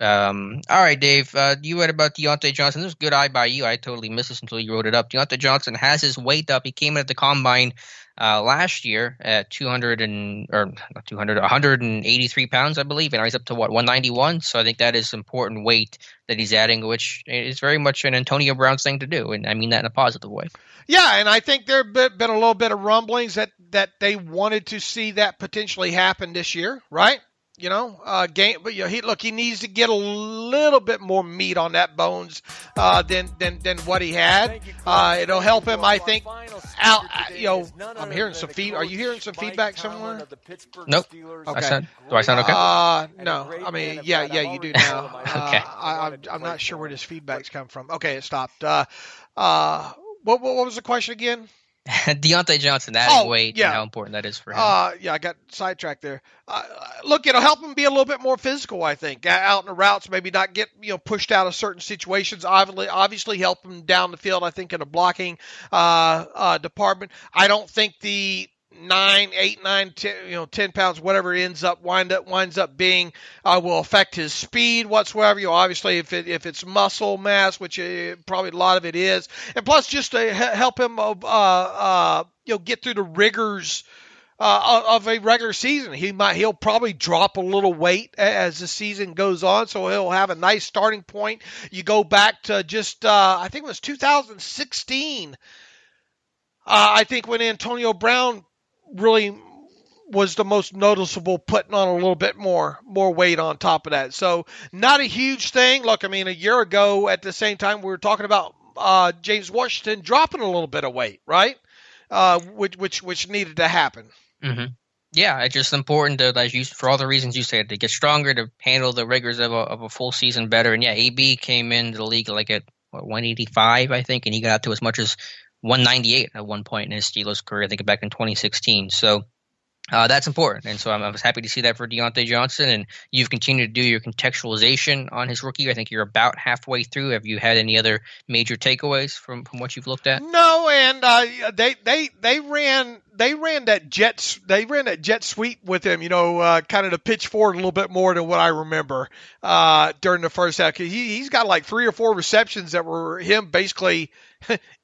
All right, Dave. You read about Diontae Johnson. This was good eye by you. I totally missed this until you wrote it up. Diontae Johnson has his weight up. He came in at the combine last year at 183 pounds, I believe, and now he's up to 191. So I think that is important weight that he's adding, which is very much an Antonio Brown thing to do, and I mean that in a positive way. Yeah, and I think there have been a little bit of rumblings that they wanted to see that potentially happen this year, right? But he needs to get a little bit more meat on that bones than what he had. It'll help him, I think. I'm hearing some feedback. Are you hearing some feedback somewhere? Nope. Okay. Do I sound okay? No. I mean, yeah, you do now. Okay. I'm not sure where this feedback's come from. Okay, it stopped. What was the question again? Deontay Johnson adding weight and how important that is for him. I got sidetracked there. Look, it'll help him be a little bit more physical, I think, out in the routes, maybe not get pushed out of certain situations. Obviously help him down the field, I think, in a blocking department. I don't think the 9, 8, 9, 10, 10 pounds, whatever it winds up being, will affect his speed whatsoever. Obviously, if it's muscle mass, which probably a lot of it is, and plus just to help him, get through the rigors of a regular season. He'll probably drop a little weight as the season goes on, so he'll have a nice starting point. You go back to just I think it was 2016. I think when Antonio Brown really was the most noticeable, putting on a little bit more weight on top of that. So not a huge thing. Look, I mean, a year ago at the same time, we were talking about James Washington dropping a little bit of weight, right? Which needed to happen. Mm-hmm. Yeah, it's just important to, for all the reasons you said, to get stronger, to handle the rigors of a full season better. And yeah, AB came into the league like at 185, I think, and he got out to as much as 198 at one point in his Steelers career, I think back in 2016. So that's important. And so I was happy to see that for Diontae Johnson. And you've continued to do your contextualization on his rookie. I think you're about halfway through. Have you had any other major takeaways from what you've looked at? No, and they ran that jet sweep with him, kind of to pitch forward a little bit more than what I remember during the first half. He's got like 3 or 4 receptions that were him basically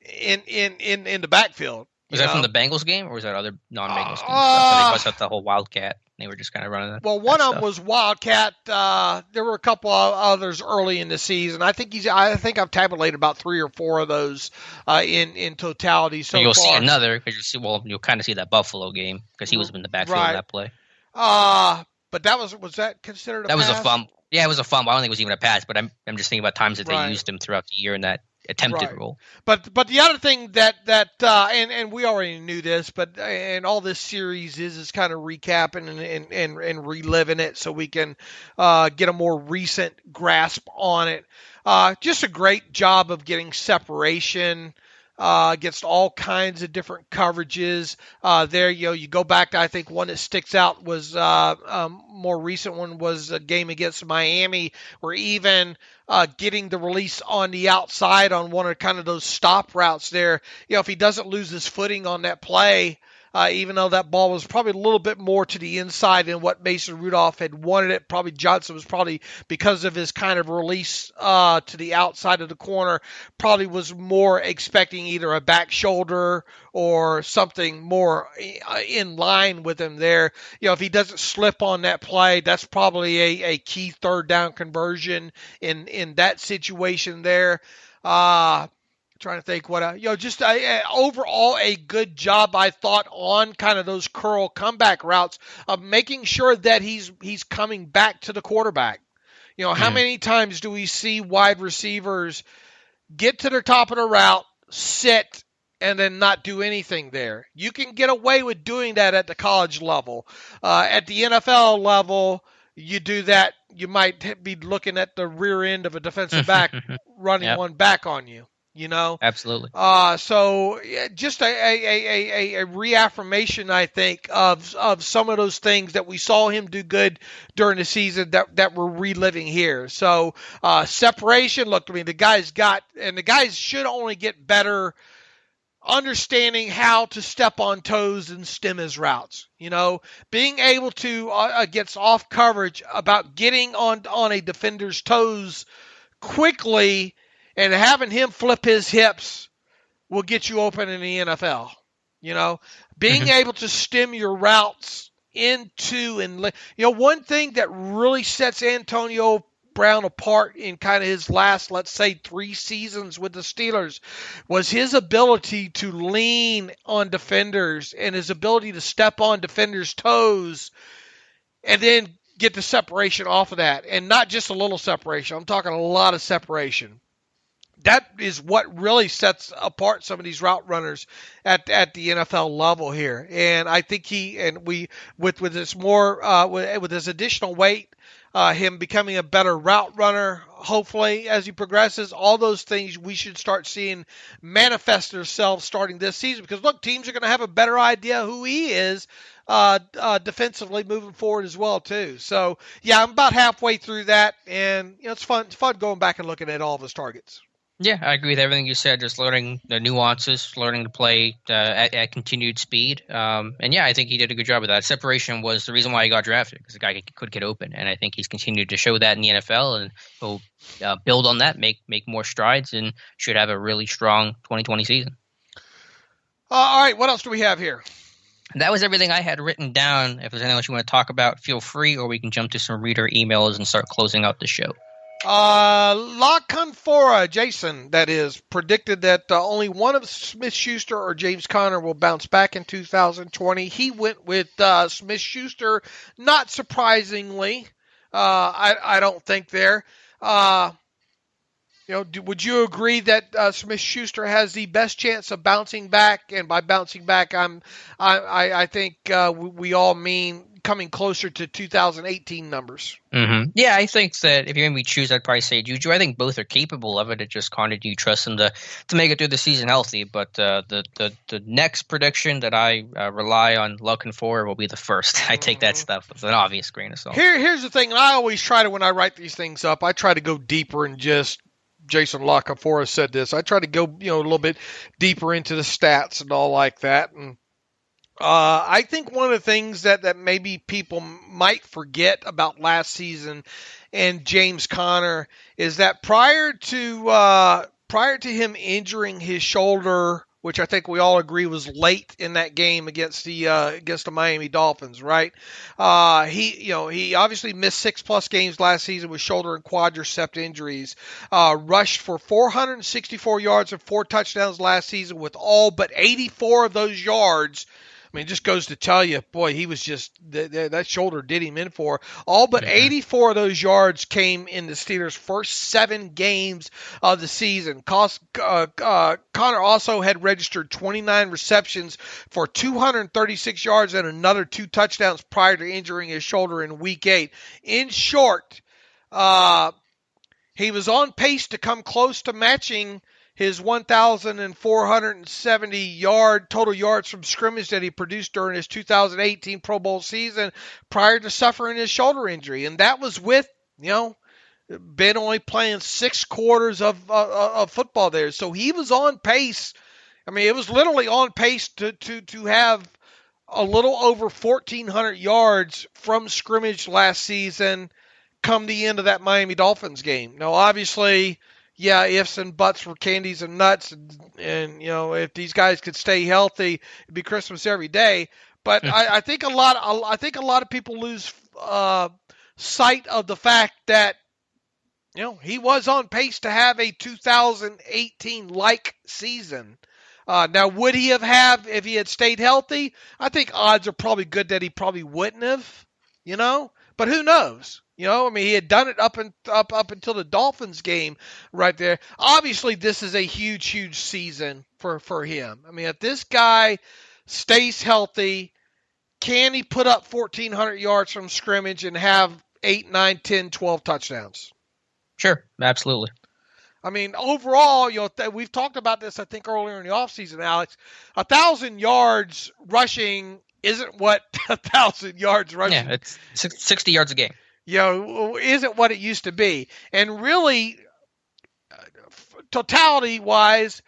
in the backfield. Was that from the Bengals game, or was that other non-Bengals game stuff? They bust out the whole Wildcat. They were just kind of running that. Well, one of them was Wildcat. There were a couple of others early in the season. I think I've tabulated about 3 or 4 of those in totality. So you'll see another because you'll kind of see that Buffalo game because he was in the backfield in that play. But was that considered a pass? Was a fumble. Yeah, it was a fumble. I don't think it was even a pass, but I'm just thinking about times that they used him throughout the year in that attempted role. But the other thing that and we already knew this, but and all this series is kind of recapping and reliving it so we can get a more recent grasp on it. Just a great job of getting separation against all kinds of different coverages. There, you go back to, I think one that sticks out was more recent one was a game against Miami, where even getting the release on the outside on one of kind of those stop routes there, if he doesn't lose his footing on that play, even though that ball was probably a little bit more to the inside than what Mason Rudolph had wanted it. Probably Johnson was probably, because of his kind of release to the outside of the corner, probably was more expecting either a back shoulder or something more in line with him there. If he doesn't slip on that play, that's probably a key third down conversion in that situation there. Trying to think what just overall a good job, I thought, on kind of those curl comeback routes of making sure that he's coming back to the quarterback. How many times do we see wide receivers get to the top of the route, sit, and then not do anything there? You can get away with doing that at the college level. At the NFL level, you do that, you might be looking at the rear end of a defensive back running one back on you. Absolutely. So just a reaffirmation, I think, of some of those things that we saw him do good during the season that we're reliving here. So separation. Look, the guys should only get better understanding how to step on toes and stem his routes. Being able to against off coverage about getting on a defender's toes quickly. And having him flip his hips will get you open in the NFL. Being able to stem your routes into one thing that really sets Antonio Brown apart in kind of his last, let's say, 3 seasons with the Steelers was his ability to lean on defenders and his ability to step on defenders' toes and then get the separation off of that. And not just a little separation. I'm talking a lot of separation. That is what really sets apart some of these route runners at the NFL level here. And I think with this more with this additional weight, him becoming a better route runner, hopefully as he progresses, all those things we should start seeing manifest themselves starting this season. Because look, teams are going to have a better idea who he is defensively moving forward as well too. So yeah, I'm about halfway through that, and it's fun going back and looking at all of his targets. Yeah, I agree with everything you said. Just learning the nuances, learning to play at continued speed. And yeah, I think he did a good job of that. Separation was the reason why he got drafted, because the guy could get open. And I think he's continued to show that in the NFL, and he'll build on that, make more strides, and should have a really strong 2020 season. All right, what else do we have here? That was everything I had written down. If there's anything else you want to talk about, feel free, or we can jump to some reader emails and start closing out the show. La Confora, Jason, that is, predicted that only one of Smith-Schuster or James Conner will bounce back in 2020. He went with Smith-Schuster, not surprisingly. I don't think there. Would you agree that Smith-Schuster has the best chance of bouncing back? And by bouncing back, I think we all mean coming closer to 2018 numbers. Mm-hmm. Yeah, I think that if you're going to choose, I'd probably say Juju. I think both are capable of it. It just Conner, do you trust him to make it through the season healthy? But the next prediction that I rely on looking for will be the first. I take that stuff with an obvious grain of salt. Here's the thing. And I always try to, when I write these things up, I try to go deeper and just Jason La Confora said this. I try to go a little bit deeper into the stats and all like that. And I think one of the things that maybe people might forget about last season and James Conner is that prior to him injuring his shoulder, which I think we all agree was late in that game against the Miami Dolphins, right? He obviously missed 6+ games last season with shoulder and quadricep injuries. Rushed for 464 yards and 4 touchdowns last season, with all but 84 of those yards. I mean, it just goes to tell you, boy, he was just that shoulder did him in for. All but 84 of those yards came in the Steelers' first 7 games of the season. Conner also had registered 29 receptions for 236 yards and another 2 touchdowns prior to injuring his shoulder in Week 8. In short, he was on pace to come close to matching his 1,470 total yards from scrimmage that he produced during his 2018 Pro Bowl season prior to suffering his shoulder injury. And that was with, Ben only playing 6 quarters of football there. So he was on pace. I mean, it was literally on pace to have a little over 1,400 yards from scrimmage last season come the end of that Miami Dolphins game. Now, obviously, yeah, ifs and buts for candies and nuts, and if these guys could stay healthy, it'd be Christmas every day. But I think a lot of people lose sight of the fact that he was on pace to have a 2018-like season. Now, would he have if he had stayed healthy? I think odds are probably good that he probably wouldn't have, But who knows? He had done it up until the Dolphins game right there. Obviously, this is a huge, huge season for him. If this guy stays healthy, can he put up 1,400 yards from scrimmage and have 8, 9, 10, 12 touchdowns? Sure, absolutely. Overall, we've talked about this, I think, earlier in the offseason, Alex. 1,000 yards rushing isn't what 1,000 yards rushing. Yeah, it's 60 yards a game. Isn't what it used to be. And really, totality-wise,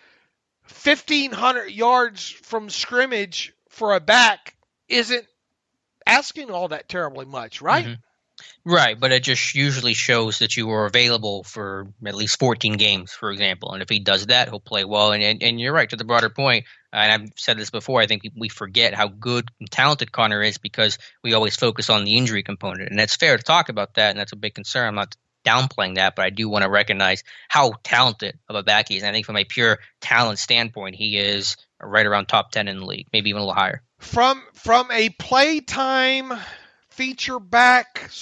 1,500 yards from scrimmage for a back isn't asking all that terribly much, right? Mm-hmm. Right, but it just usually shows that you are available for at least 14 games, for example. And if he does that, he'll play well. And you're right, to the broader point, and I've said this before, I think we forget how good and talented Connor is because we always focus on the injury component. And it's fair to talk about that, and that's a big concern. I'm not downplaying that, but I do want to recognize how talented of a back he is. And I think from a pure talent standpoint, he is right around top 10 in the league, maybe even a little higher. From a playtime feature back /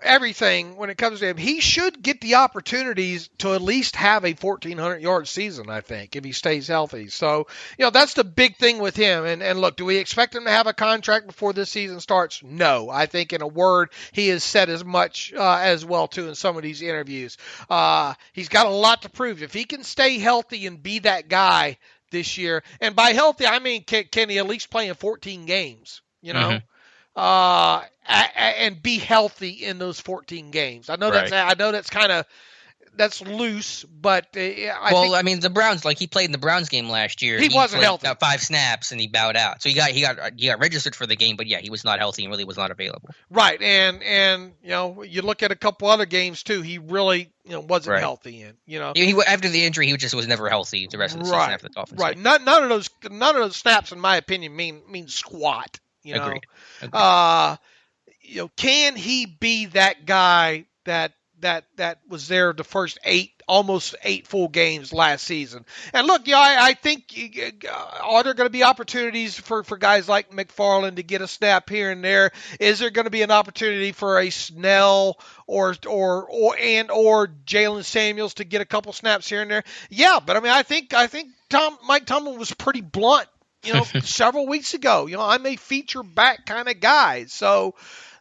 everything when it comes to him, he should get the opportunities to at least have a 1,400-yard season, I think, if he stays healthy. So, that's the big thing with him. And look, do we expect him to have a contract before this season starts? No. I think, in a word, he has said as much as well, too, in some of these interviews. He's got a lot to prove. If he can stay healthy and be that guy this year, and by healthy, I mean, can he at least play in 14 games, Mm-hmm. And be healthy in those 14 games. I know that's that's loose, but I think the Browns, he played in the Browns game last year. He wasn't healthy. 5 snaps and he bowed out. So he got registered for the game, but yeah, he was not healthy and really was not available. Right, and you look at a couple other games too. He really wasn't healthy in. He after the injury, he just was never healthy the rest of the season after the Dolphins. Right, none of those snaps, in my opinion, mean squat. Agreed. Can he be that guy that was there the first almost 8 full games last season? And look, I think are there going to be opportunities for guys like McFarland to get a snap here and there? Is there going to be an opportunity for a Snell or Jalen Samuels to get a couple snaps here and there? Yeah, but I think Mike Tomlin was pretty blunt. Several weeks ago, I'm a feature back kind of guy. So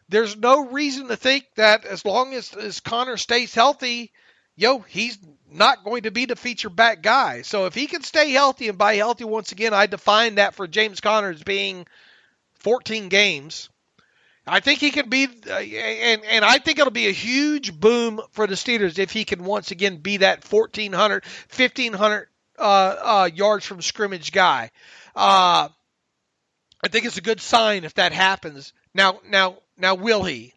there's no reason to think that as long as Connor stays healthy, he's not going to be the feature back guy. So if he can stay healthy, and by healthy, once again, I define that for James Conner as being 14 games. I think he can be, and I think it'll be a huge boom for the Steelers if he can once again be that 1,400, 1,500 yards from scrimmage guy. I think it's a good sign if that happens. Now, will he?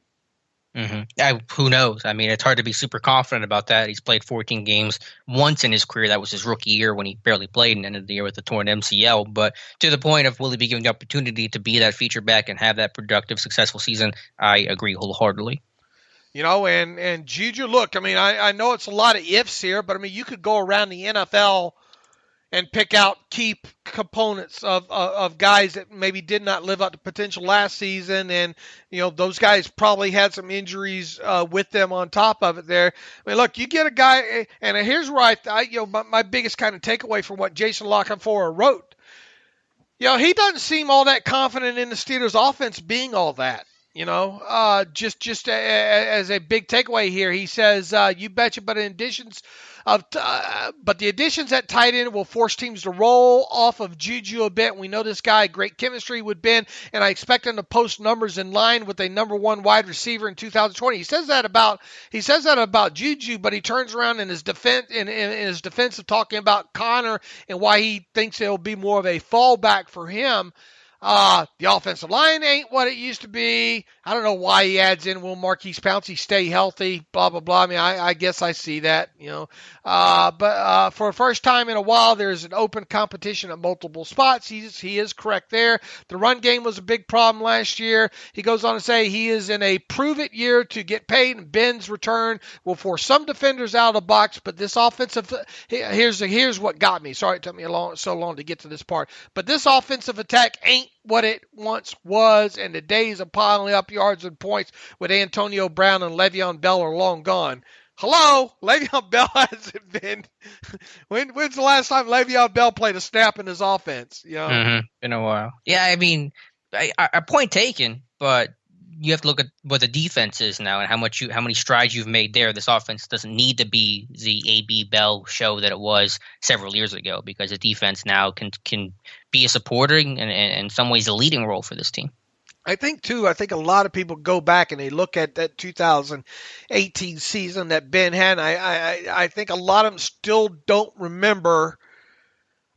Mm-hmm. Who knows? It's hard to be super confident about that. He's played 14 games once in his career. That was his rookie year when he barely played and ended the year with a torn MCL. But to the point of will he be given the opportunity to be that feature back and have that productive, successful season, I agree wholeheartedly. And Juju, look, I know it's a lot of ifs here, but you could go around the NFL and pick out key components of guys that maybe did not live up to potential last season. And, those guys probably had some injuries with them on top of it there. Look, you get a guy, and here's where my biggest kind of takeaway from what Jason Lockenfora wrote. He doesn't seem all that confident in the Steelers offense being all that. Just as a big takeaway here, he says, you betcha, but the additions at tight end will force teams to roll off of Juju a bit. We know this guy, great chemistry with Ben, and I expect him to post numbers in line with a number 1 wide receiver in 2020. He says that about Juju, but he turns around in his defense of talking about Connor and why he thinks it'll be more of a fallback for him. The offensive line ain't what it used to be. I don't know why he adds in will Marquise Pouncey stay healthy, blah, blah, blah. I mean, I guess I see that, But for the first time in a while, there's an open competition at multiple spots. He is correct there. The run game was a big problem last year. He goes on to say he is in a prove-it year to get paid, and Ben's return will force some defenders out of the box, but this offensive – here's what got me. Sorry it took me so long to get to this part. But this offensive attack ain't what it once was, and the days of piling up yards and points with Antonio Brown and Le'Veon Bell are long gone. Hello? Le'Veon Bell hasn't been – when's the last time Le'Veon Bell played a snap in his offense? Been a while. Yeah, I mean, a point taken, but you have to look at what the defense is now and how many strides you've made there. This offense doesn't need to be the A.B. Bell show that it was several years ago, because the defense now can be a supporting and in some ways a leading role for this team. I think a lot of people go back and they look at that 2018 season that Ben had. I think a lot of them still don't remember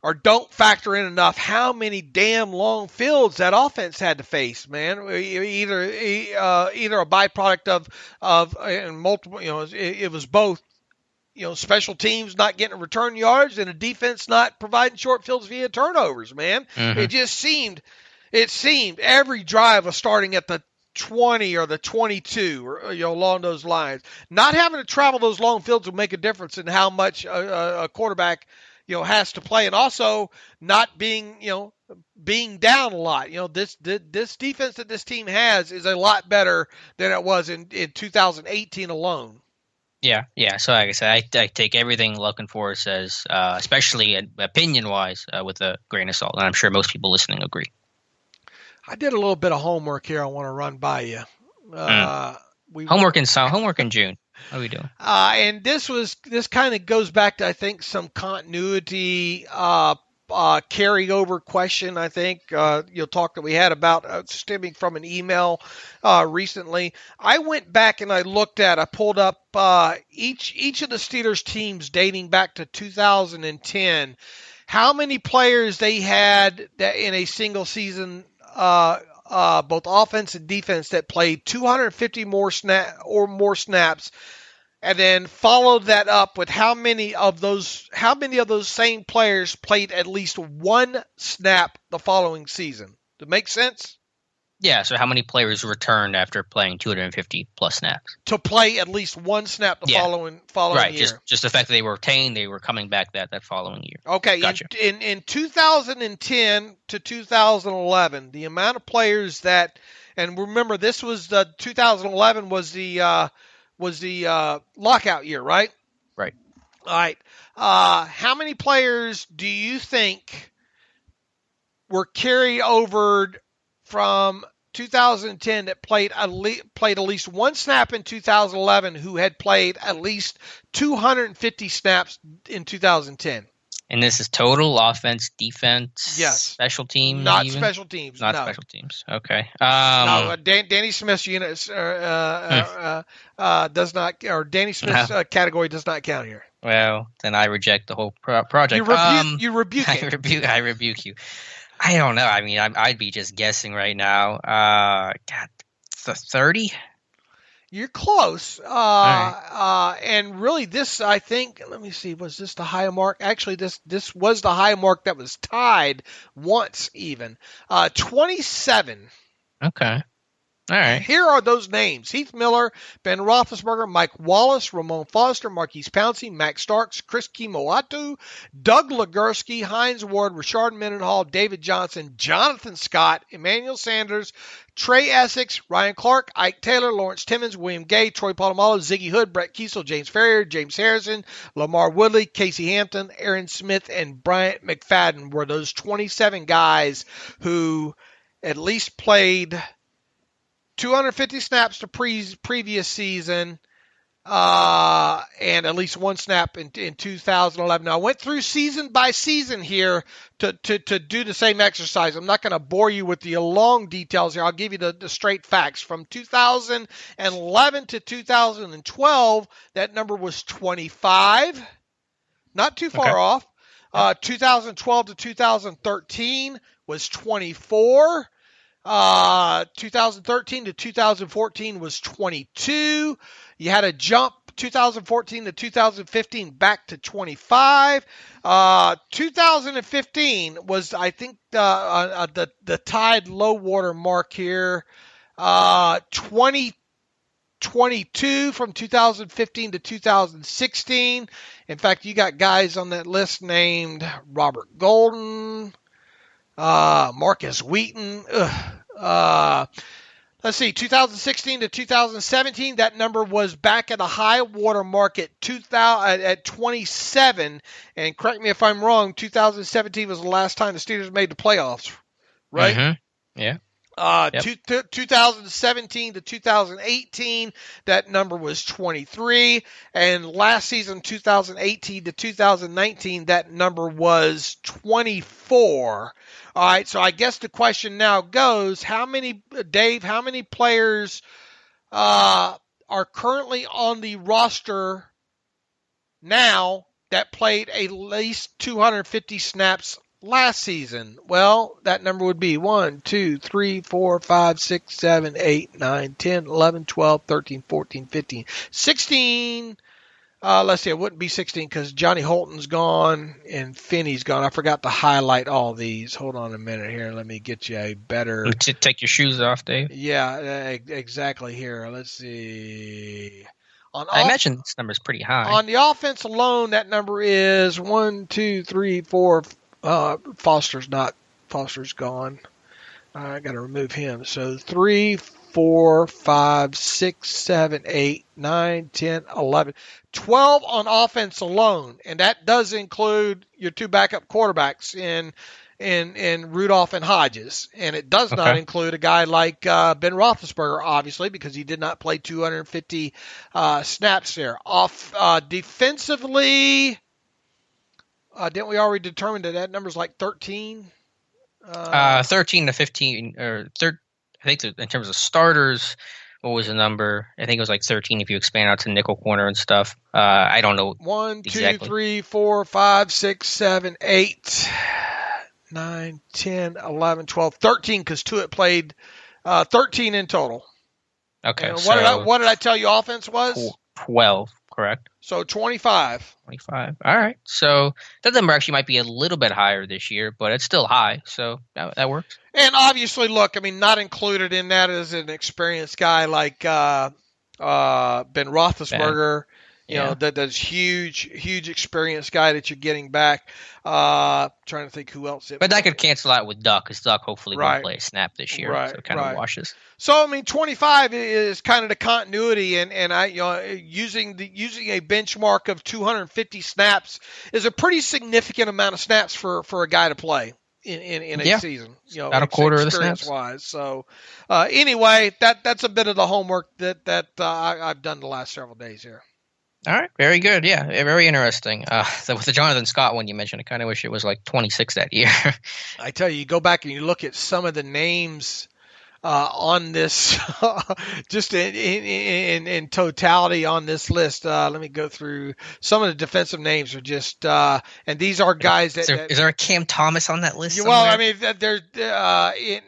or don't factor in enough how many damn long fields that offense had to face, man. Either a byproduct of and multiple, it was both, special teams not getting return yards and a defense not providing short fields via turnovers, man. Mm-hmm. It seemed every drive was starting at the 20 or the 22 or along those lines. Not having to travel those long fields will make a difference in how much a quarterback has to play, and also not being down a lot. This defense that this team has is a lot better than it was in 2018 alone. Yeah. So like I said, I take everything Looking For says, especially opinion-wise, with a grain of salt, and I'm sure most people listening agree. I did a little bit of homework here I want to run by you. Homework in June. How are we doing? And this kind of goes back to, I think, some continuity carryover question. I think talk that we had about stemming from an email recently. I went back and I pulled up each of the Steelers teams dating back to 2010. How many players they had that in a single season, both offense and defense, that played 250 more snaps, and then followed that up with how many of those same players played at least one snap the following season. Does it make sense? Yeah, so how many players returned after playing 250 plus snaps? To play at least one snap the following right, year. Just the fact that they were retained, they were coming back that following year. Okay, gotcha. In 2010 to 2011, the amount of players that, and remember this was 2011 was the lockout year, right? Right. All right. How many players do you think were carried over from 2010 that played at least one snap in 2011 who had played at least 250 snaps in 2010? And this is total offense, defense, yes, special teams, not even? Special teams, not no. Special teams. Okay. No, Danny Smith's unit does not, or Danny Smith's category does not count here. Well, then I reject the whole project. You rebuke it. I rebuke you. I don't know. I mean, I'd be just guessing right now. 30? You're close. Right. And really this, I think, let me see, was this the high mark? Actually, this was the high mark that was tied once even. 27. Okay. All right. Here are those names: Heath Miller, Ben Roethlisberger, Mike Wallace, Ramon Foster, Marquise Pouncey, Max Starks, Chris Kimoatu, Doug Legursky, Hines Ward, Rashard Mendenhall, David Johnson, Jonathan Scott, Emmanuel Sanders, Trey Essex, Ryan Clark, Ike Taylor, Lawrence Timmons, William Gay, Troy Polamalu, Ziggy Hood, Brett Kiesel, James Ferrier, James Harrison, Lamar Woodley, Casey Hampton, Aaron Smith, and Bryant McFadden were those 27 guys who at least played 250 snaps the previous season, and at least one snap in 2011. Now, I went through season by season here to do the same exercise. I'm not going to bore you with the long details here. I'll give you the straight facts. From 2011 to 2012, that number was 25. Not too far off. 2012 to 2013 was 24. 2013 to 2014 was 22. You had a jump 2014 to 2015 back to 25. 2015 was, I think, the tide low water mark here. 22 from 2015 to 2016. In fact, you got guys on that list named Robert Golden, Marcus Wheaton. Let's see, 2016 to 2017, that number was back at a high water mark at 27. And correct me if I'm wrong, 2017 was the last time the Steelers made the playoffs, right? Mm-hmm. Yeah. 2017 to 2018, that number was 23. And last season, 2018 to 2019, that number was 24. All right, so I guess the question now goes, how many players are currently on the roster now that played at least 250 snaps last season? Well, that number would be 1, 2, 3, 4, 5, 6, 7, 8, 9, 10, 11, 12, 13, 14, 15, 16. Let's see, it wouldn't be 16 because Johnny Holton's gone and Finney's gone. I forgot to highlight all these. Hold on a minute here. Let me get you a better... Take your shoes off, Dave. Yeah, exactly here. Let's see. I imagine this number is pretty high. On the offense alone, that number is 1, 2, 3, 4... Foster's gone. I got to remove him. So 3, 4, 5, 6, 7, 8, 9, 10, 11, 12 on offense alone. And that does include your two backup quarterbacks in Rudolph and Hodges. And it does not include a guy like Ben Roethlisberger, obviously, because he did not play 250 snaps there. Defensively, didn't we already determine that number's like 13? 13 to 15, or I think in terms of starters, what was the number? I think it was like 13 if you expand out to nickel corner and stuff. I don't know. 1, 2, exactly. 3, 4, 5, 6, 7, 8, 9, 10, 11, 12, 13 because Tuitt played 13 in total. Okay. And what did I tell you offense was? 12, correct? So 25. 25. All right. So that number actually might be a little bit higher this year, but it's still high. So that works. And obviously, look, I mean, not included in that is an experienced guy like Ben Roethlisberger. You know, that's huge experienced guy that you're getting back. Trying to think who else. But that could cancel out with Duck, because Duck hopefully won't play a snap this year. So it kind of washes. So, I mean, 25 is kind of the continuity, and I, using a benchmark of 250 snaps is a pretty significant amount of snaps for a guy to play in a season. About a quarter of the snaps. Wise. So, anyway, that's a bit of the homework that I've done the last several days here. All right. Very good. Yeah. Very interesting. So with the Jonathan Scott one you mentioned, I kind of wish it was like 26 that year. I tell you go back and you look at some of the names on this, just in totality on this list. Let me go through some of the defensive names are just, and these are guys that. Is there a Cam Thomas on that list? Well, I mean, there's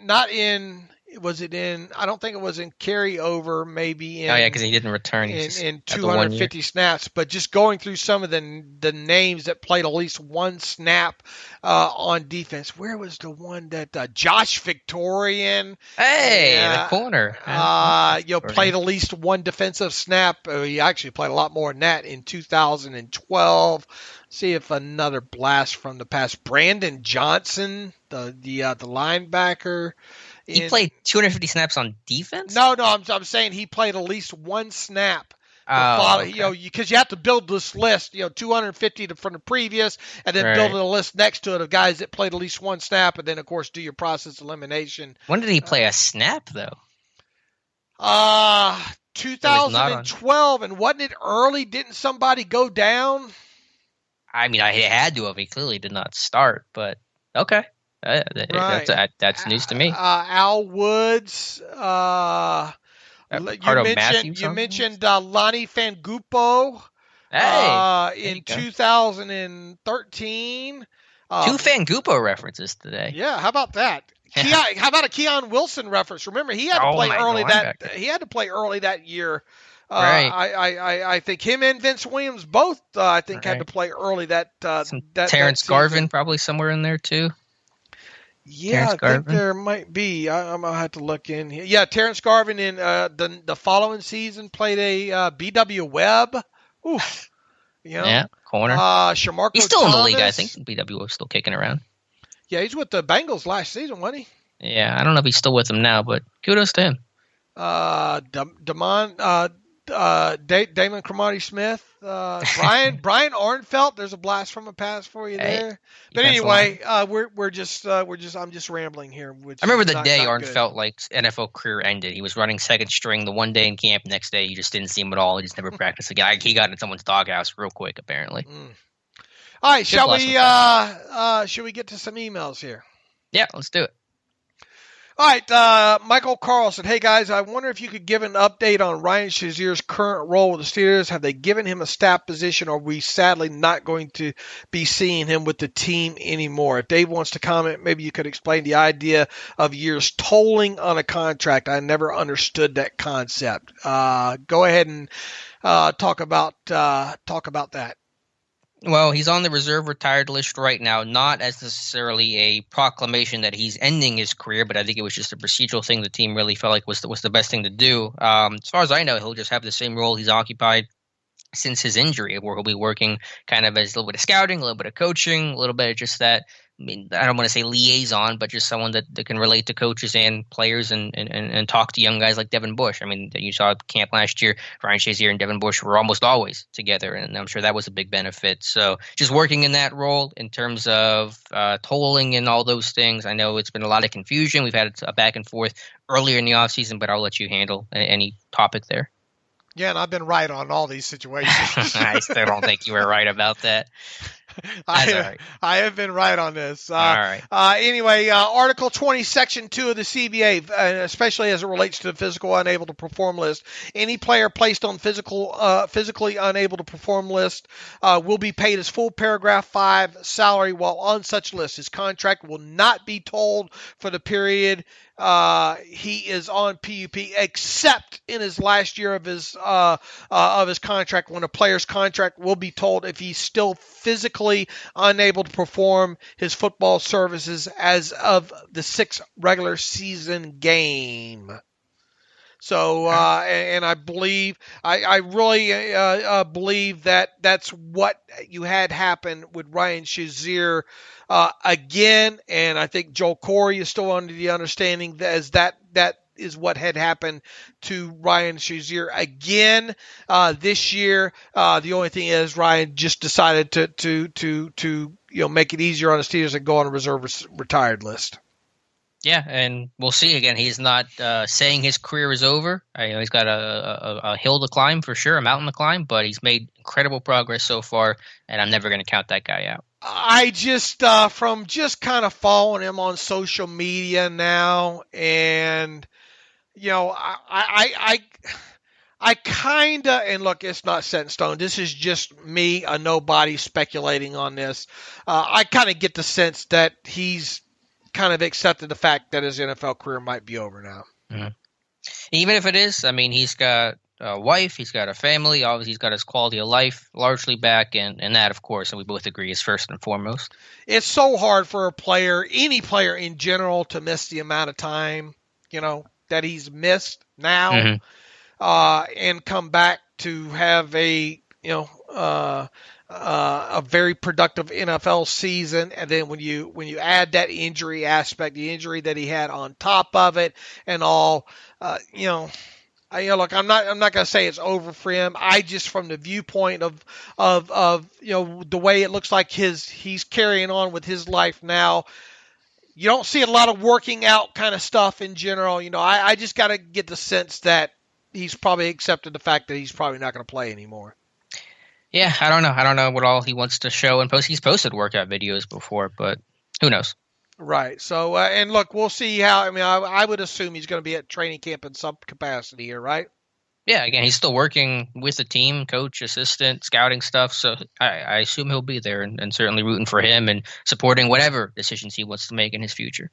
not in. Was it in? I don't think it was in carryover. Maybe in. Oh yeah, because he didn't return. In 250 snaps, but just going through some of the names that played at least one snap on defense. Where was the one that Josh Victorian? Hey, the corner. Played at least one defensive snap. He actually played a lot more than that in 2012. See if another blast from the past. Brandon Johnson, the linebacker. He played 250 snaps on defense? No, I'm saying he played at least one snap. Because you have to build this list, 250 from the previous, and then build a list next to it of guys that played at least one snap, and then, of course, do your process elimination. When did he play a snap, though? 2012, and wasn't it early? Didn't somebody go down? I mean, I had to have. He clearly did not start, but okay. That's news to me. Al Woods. You mentioned Lonnie Fangupo. in 2013. Two Fangupo references today. Yeah, how about that? How about a Keon Wilson reference? Remember, he had to play early that year. Right. I think him and Vince Williams both had to play early that Terrence Garvin probably somewhere in there too. Yeah, I think there might be. I'm gonna have to look in here. Yeah, Terrence Garvin in the following season played a B.W. Webb. Oof. Yeah, corner. Shamarko He's still Thomas. in the league. I think BW is still kicking around. Yeah, he's with the Bengals last season, wasn't he? Yeah, I don't know if he's still with them now, but kudos to him. Damon Cromartie Smith, Brian Arnfelt. There's a blast from the past for you there. But anyway, I'm just rambling here. I remember the day Arnfelt NFL career ended. He was running second string the one day in camp. Next day, you just didn't see him at all. He just never practiced again. He got in someone's doghouse real quick, apparently. All right, shall we get to some emails here? Yeah, let's do it. All right, Michael Carlson. Hey, guys, I wonder if you could give an update on Ryan Shazier's current role with the Steelers. Have they given him a staff position, or are we sadly not going to be seeing him with the team anymore? If Dave wants to comment, maybe you could explain the idea of years tolling on a contract. I never understood that concept. Go ahead and talk about that. Well, he's on the reserve retired list right now, not as necessarily a proclamation that he's ending his career, but I think it was just a procedural thing the team really felt like was the best thing to do. As far as I know, he'll just have the same role he's occupied since his injury, where he'll be working kind of as a little bit of scouting, a little bit of coaching, a little bit of just that. I mean, I don't want to say liaison, but just someone that can relate to coaches and players and talk to young guys like Devin Bush. I mean, you saw at camp last year, Ryan Shazier and Devin Bush were almost always together, and I'm sure that was a big benefit. So just working in that role in terms of tolling and all those things. I know it's been a lot of confusion. We've had a back and forth earlier in the offseason, but I'll let you handle any topic there. Yeah, and I've been right on all these situations. I still don't think you were right about that. I have been right on this. All right. Anyway, Article 20, Section 2 of the CBA, especially as it relates to the physical unable to perform list. Any player placed on physically unable to perform list will be paid his full paragraph 5 salary while on such list. His contract will not be tolled for the period he is on PUP, except in his last year of his contract, when a player's contract will be tolled if he's still physically unable to perform his football services as of the 6th regular season game. So, and I believe, I really believe that that's what you had happen with Ryan Shazier again, and I think Joel Corey is still under the understanding that is what had happened to Ryan Shazier again this year. The only thing is Ryan just decided to make it easier on the Steelers and go on a reserve retired list. Yeah, and we'll see. Again, he's not saying his career is over. He's got a hill to climb for sure, a mountain to climb, but he's made incredible progress so far, and I'm never going to count that guy out. I just, from just kind of following him on social media now, and, I kind of, and look, it's not set in stone. This is just me, a nobody speculating on this. I kind of get the sense that he's kind of accepted the fact that his NFL career might be over now. Mm-hmm. Even if it is, I mean, he's got a wife, he's got a family, obviously he's got his quality of life largely back, and that, of course, and we both agree, is first and foremost. It's so hard for a player, any player in general, to miss the amount of time, that he's missed now, and come back to have a very productive NFL season, and then when you add that injury aspect, the injury that he had on top of it, and all, look, I'm not going to say it's over for him. I just, from the viewpoint of the way it looks like he's carrying on with his life now. You don't see a lot of working out kind of stuff in general. I just got to get the sense that he's probably accepted the fact that he's probably not going to play anymore. Yeah, I don't know. I don't know what all he wants to show and post. He's posted workout videos before, but who knows? Right. So, and look, we'll see how. I mean, I would assume he's going to be at training camp in some capacity here, right? Yeah, again, he's still working with the team, coach, assistant, scouting stuff. So I assume he'll be there and certainly rooting for him and supporting whatever decisions he wants to make in his future.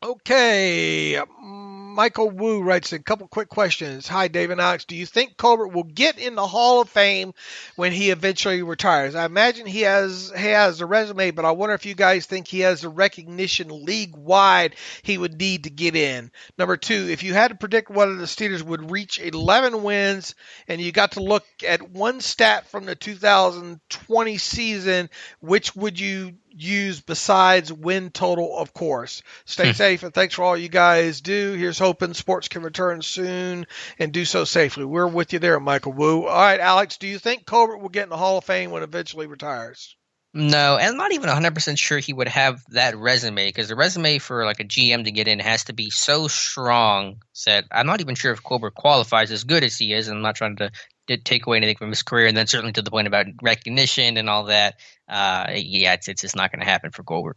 Okay. Michael Wu writes a couple quick questions. Hi, Dave and Alex. Do you think Colbert will get in the Hall of Fame when he eventually retires? I imagine he has a resume, but I wonder if you guys think he has the recognition league-wide he would need to get in. Number two, if you had to predict whether the Steelers would reach 11 wins and you got to look at one stat from the 2020 season, which would you use besides win total, of course? Stay safe and thanks for all you guys do. Here's hoping sports can return soon and do so safely. We're with you there, Michael Wu. All right, Alex, do you think Colbert will get in the Hall of Fame when eventually retires? No, and I'm not even 100% sure he would have that resume, because the resume for like a GM to get in has to be so strong that I'm not even sure if Colbert qualifies as good as he is. And I'm not trying to take away anything from his career, and then certainly to the point about recognition and all that. It's just not going to happen for Colbert.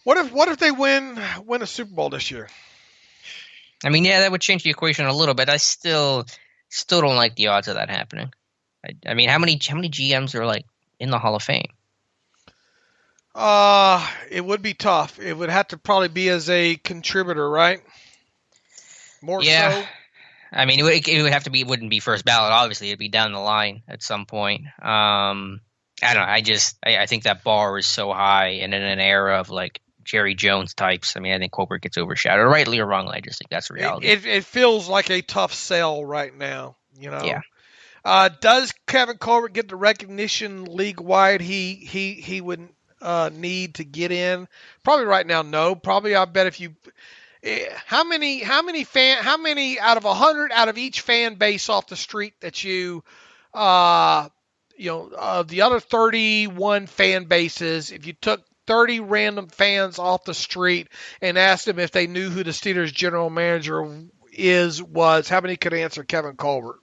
What if they win a Super Bowl this year? I mean, yeah, that would change the equation a little bit. I still don't like the odds of that happening. I mean, how many GMs are like in the Hall of Fame? It would be tough. It would have to probably be as a contributor, right? More so. I mean, it would have to be. It wouldn't be first ballot. Obviously, it'd be down the line at some point. I don't know. I think that bar is so high, and in an era of like Jerry Jones types, I mean, I think Colbert gets overshadowed, rightly or wrongly. I just think that's the reality. It feels like a tough sell right now. You know. Yeah. Does Kevin Colbert get the recognition league wide he would need to get in? Probably right now, no. Probably, I bet if you. How many out of 100 out of each fan base off the street that the other 31 fan bases, if you took 30 random fans off the street and asked them if they knew who the Steelers general manager was, how many could answer Kevin Colbert?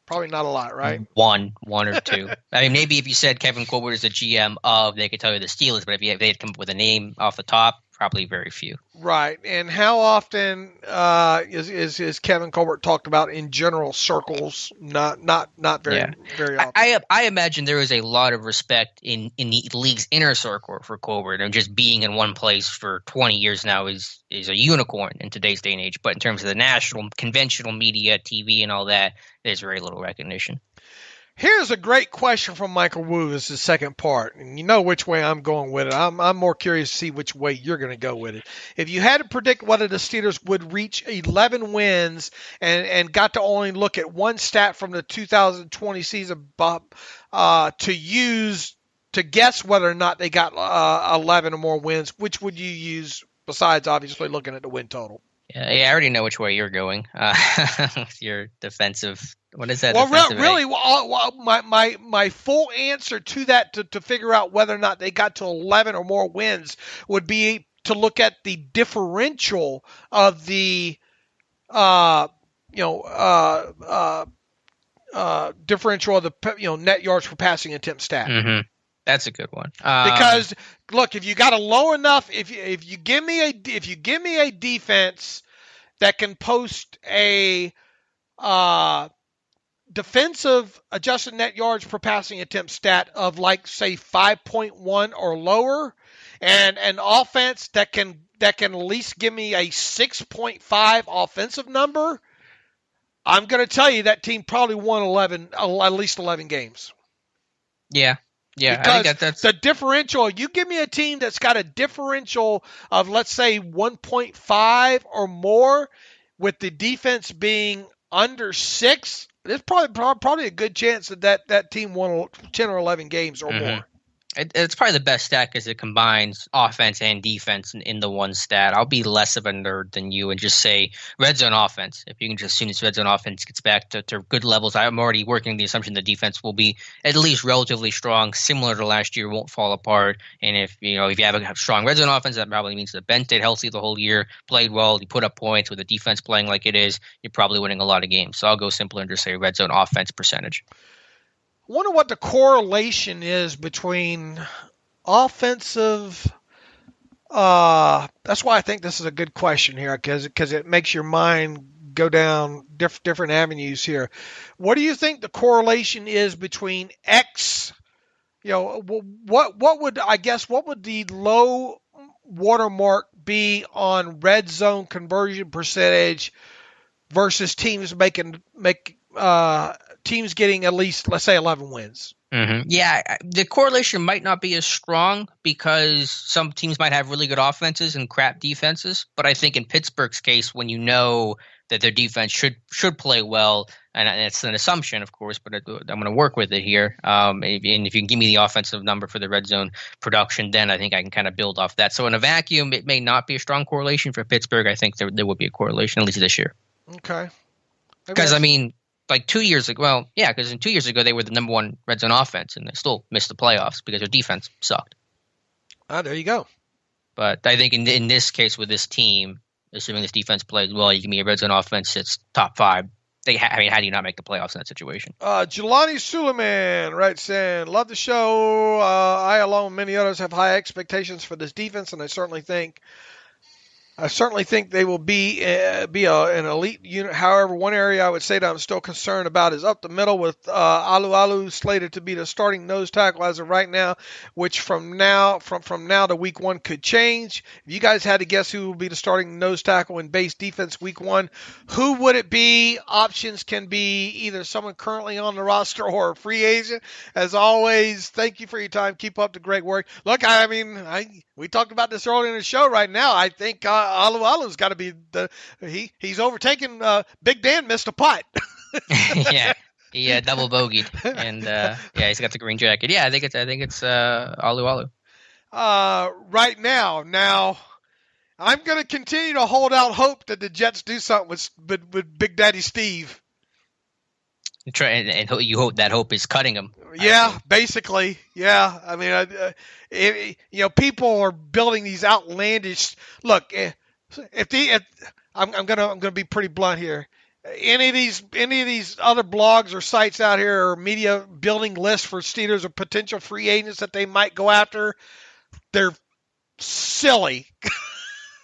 Probably not a lot, right? One or two. I mean, maybe if you said Kevin Colbert is the GM of, they could tell you the Steelers, but if they had come up with a name off the top, probably very few. Right. And how often is Kevin Colbert talked about in general circles? Not very often. I imagine there is a lot of respect in the league's inner circle for Colbert, and just being in one place for 20 years now is a unicorn in today's day and age. But in terms of the national, conventional media, TV, and all that, there's very little recognition. Here's a great question from Michael Wu. This is the second part, and you know which way I'm going with it. I'm more curious to see which way you're going to go with it. If you had to predict whether the Steelers would reach 11 wins and got to only look at one stat from the 2020 season, to use to guess whether or not they got 11 or more wins, which would you use besides obviously looking at the win total? Yeah, I already know which way you're going. Your defensive. What is that? Well, really, my full answer to that to figure out whether or not they got to 11 or more wins would be to look at the differential of the differential of the net yards per passing attempt stat. Mm-hmm. That's a good one. Because look, if you got a low enough, if you give me a defense that can post a defensive adjusted net yards per passing attempt stat of like say 5.1 or lower, and an offense that can at least give me a 6.5 offensive number, I'm going to tell you that team probably won at least 11 games. Yeah. Yeah, because I think that's the differential. You give me a team that's got a differential of, let's say, 1.5 or more, with the defense being under 6. There's probably a good chance that team won 10 or 11 games or more. It's probably the best stat because it combines offense and defense in the one stat. I'll be less of a nerd than you and just say red zone offense. If you can just, as soon as red zone offense gets back to good levels, I'm already working the assumption the defense will be at least relatively strong, similar to last year, won't fall apart. And if you have a strong red zone offense, that probably means the bench stayed healthy the whole year, played well, you put up points with the defense playing like it is, you're probably winning a lot of games. So I'll go simpler and just say red zone offense percentage. I wonder what the correlation is between offensive. That's why I think this is a good question here, because it makes your mind go down different avenues here. What do you think the correlation is between X? What would the low watermark be on red zone conversion percentage versus teams teams getting at least, let's say, 11 wins? Mm-hmm. Yeah, the correlation might not be as strong because some teams might have really good offenses and crap defenses. But I think in Pittsburgh's case, when you know that their defense should play well, and it's an assumption, of course, but I'm going to work with it here. And if you can give me the offensive number for the red zone production, then I think I can kind of build off that. So in a vacuum, it may not be a strong correlation for Pittsburgh. I think there would be a correlation, at least this year. Okay. Because, like 2 years ago, well, yeah, because 2 years ago they were the number one red zone offense, and they still missed the playoffs because their defense sucked. There you go. But I think in this case with this team, assuming this defense plays well, you give me a red zone offense that's top 5. How do you not make the playoffs in that situation? Jelani Suleiman writes in, love the show. I, along with many others, have high expectations for this defense, and I certainly think they will be an elite unit. However, one area I would say that I'm still concerned about is up the middle with Alu slated to be the starting nose tackle as of right now, which from now to week 1 could change. If you guys had to guess who will be the starting nose tackle in base defense week 1, who would it be? Options can be either someone currently on the roster or a free agent. As always, thank you for your time. Keep up the great work. Look, we talked about this earlier in the show. Right now, I think Alu's got to be he's overtaken. Big Dan missed a putt. Yeah, he double bogeyed, and he's got the green jacket. Yeah, I think it's Alu. Right now, I'm going to continue to hold out hope that the Jets do something with Big Daddy Steve. And you hope that hope is cutting him. Yeah, basically. Yeah, I mean, people are building these outlandish. Look, I'm gonna be pretty blunt here. Any of these other blogs or sites out here or media building lists for Steelers or potential free agents that they might go after, they're silly.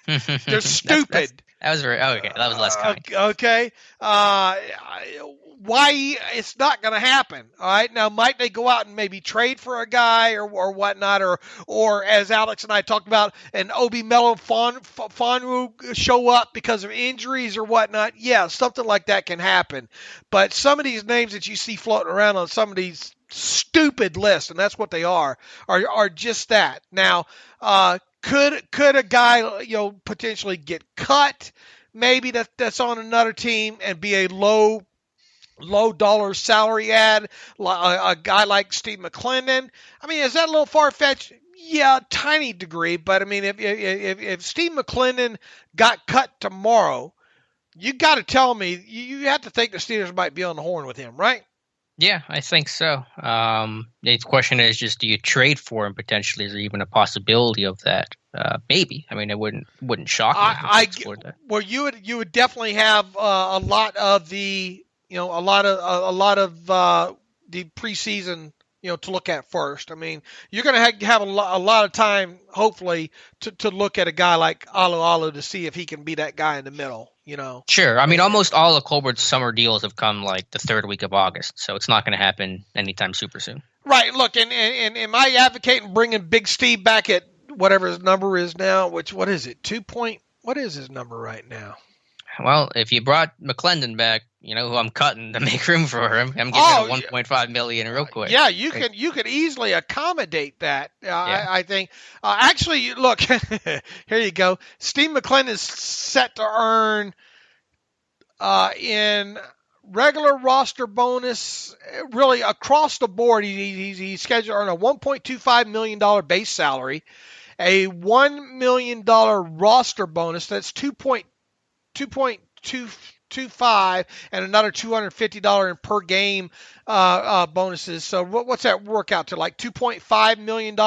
They're stupid. That was very okay. That was less kind. Okay. Why it's not going to happen? All right. Now, might they go out and maybe trade for a guy or whatnot, or as Alex and I talked about, an Obi Melo Fonwu show up because of injuries or whatnot? Yeah, something like that can happen. But some of these names that you see floating around on some of these stupid lists, and that's what they are just that. Now, could a guy potentially get cut? Maybe that's on another team and be a low dollar salary ad, a guy like Steve McClendon. I mean, is that a little far-fetched? Yeah, tiny degree. But I mean, if Steve McClendon got cut tomorrow, you got to tell me you have to think the Steelers might be on the horn with him, right? Yeah, I think so. The question is just, do you trade for him potentially? Is there even a possibility of that? Maybe. I mean, it wouldn't shock me. Well, you would definitely have a lot of the the preseason to look at first. I mean, you're going to have a lot of time, hopefully, to look at a guy like Alu to see if he can be that guy in the middle. Sure. I mean, almost all of Colbert's summer deals have come like the third week of August, so it's not going to happen anytime super soon. Right. Look, and am I advocating bringing Big Steve back at whatever his number is now? What is it? What is his number right now? Well, if you brought McClendon back, who I'm cutting to make room for him, I'm getting $1.5 million real quick. Yeah, you could easily accommodate that. I think. Actually, look, here you go. Steve McClendon is set to earn in regular roster bonus, really across the board. He's scheduled to earn a $1.25 million base salary, a $1 million roster bonus. That's 2.225 and another $250 in per game bonuses. So what's that work out to, like $2.5 million?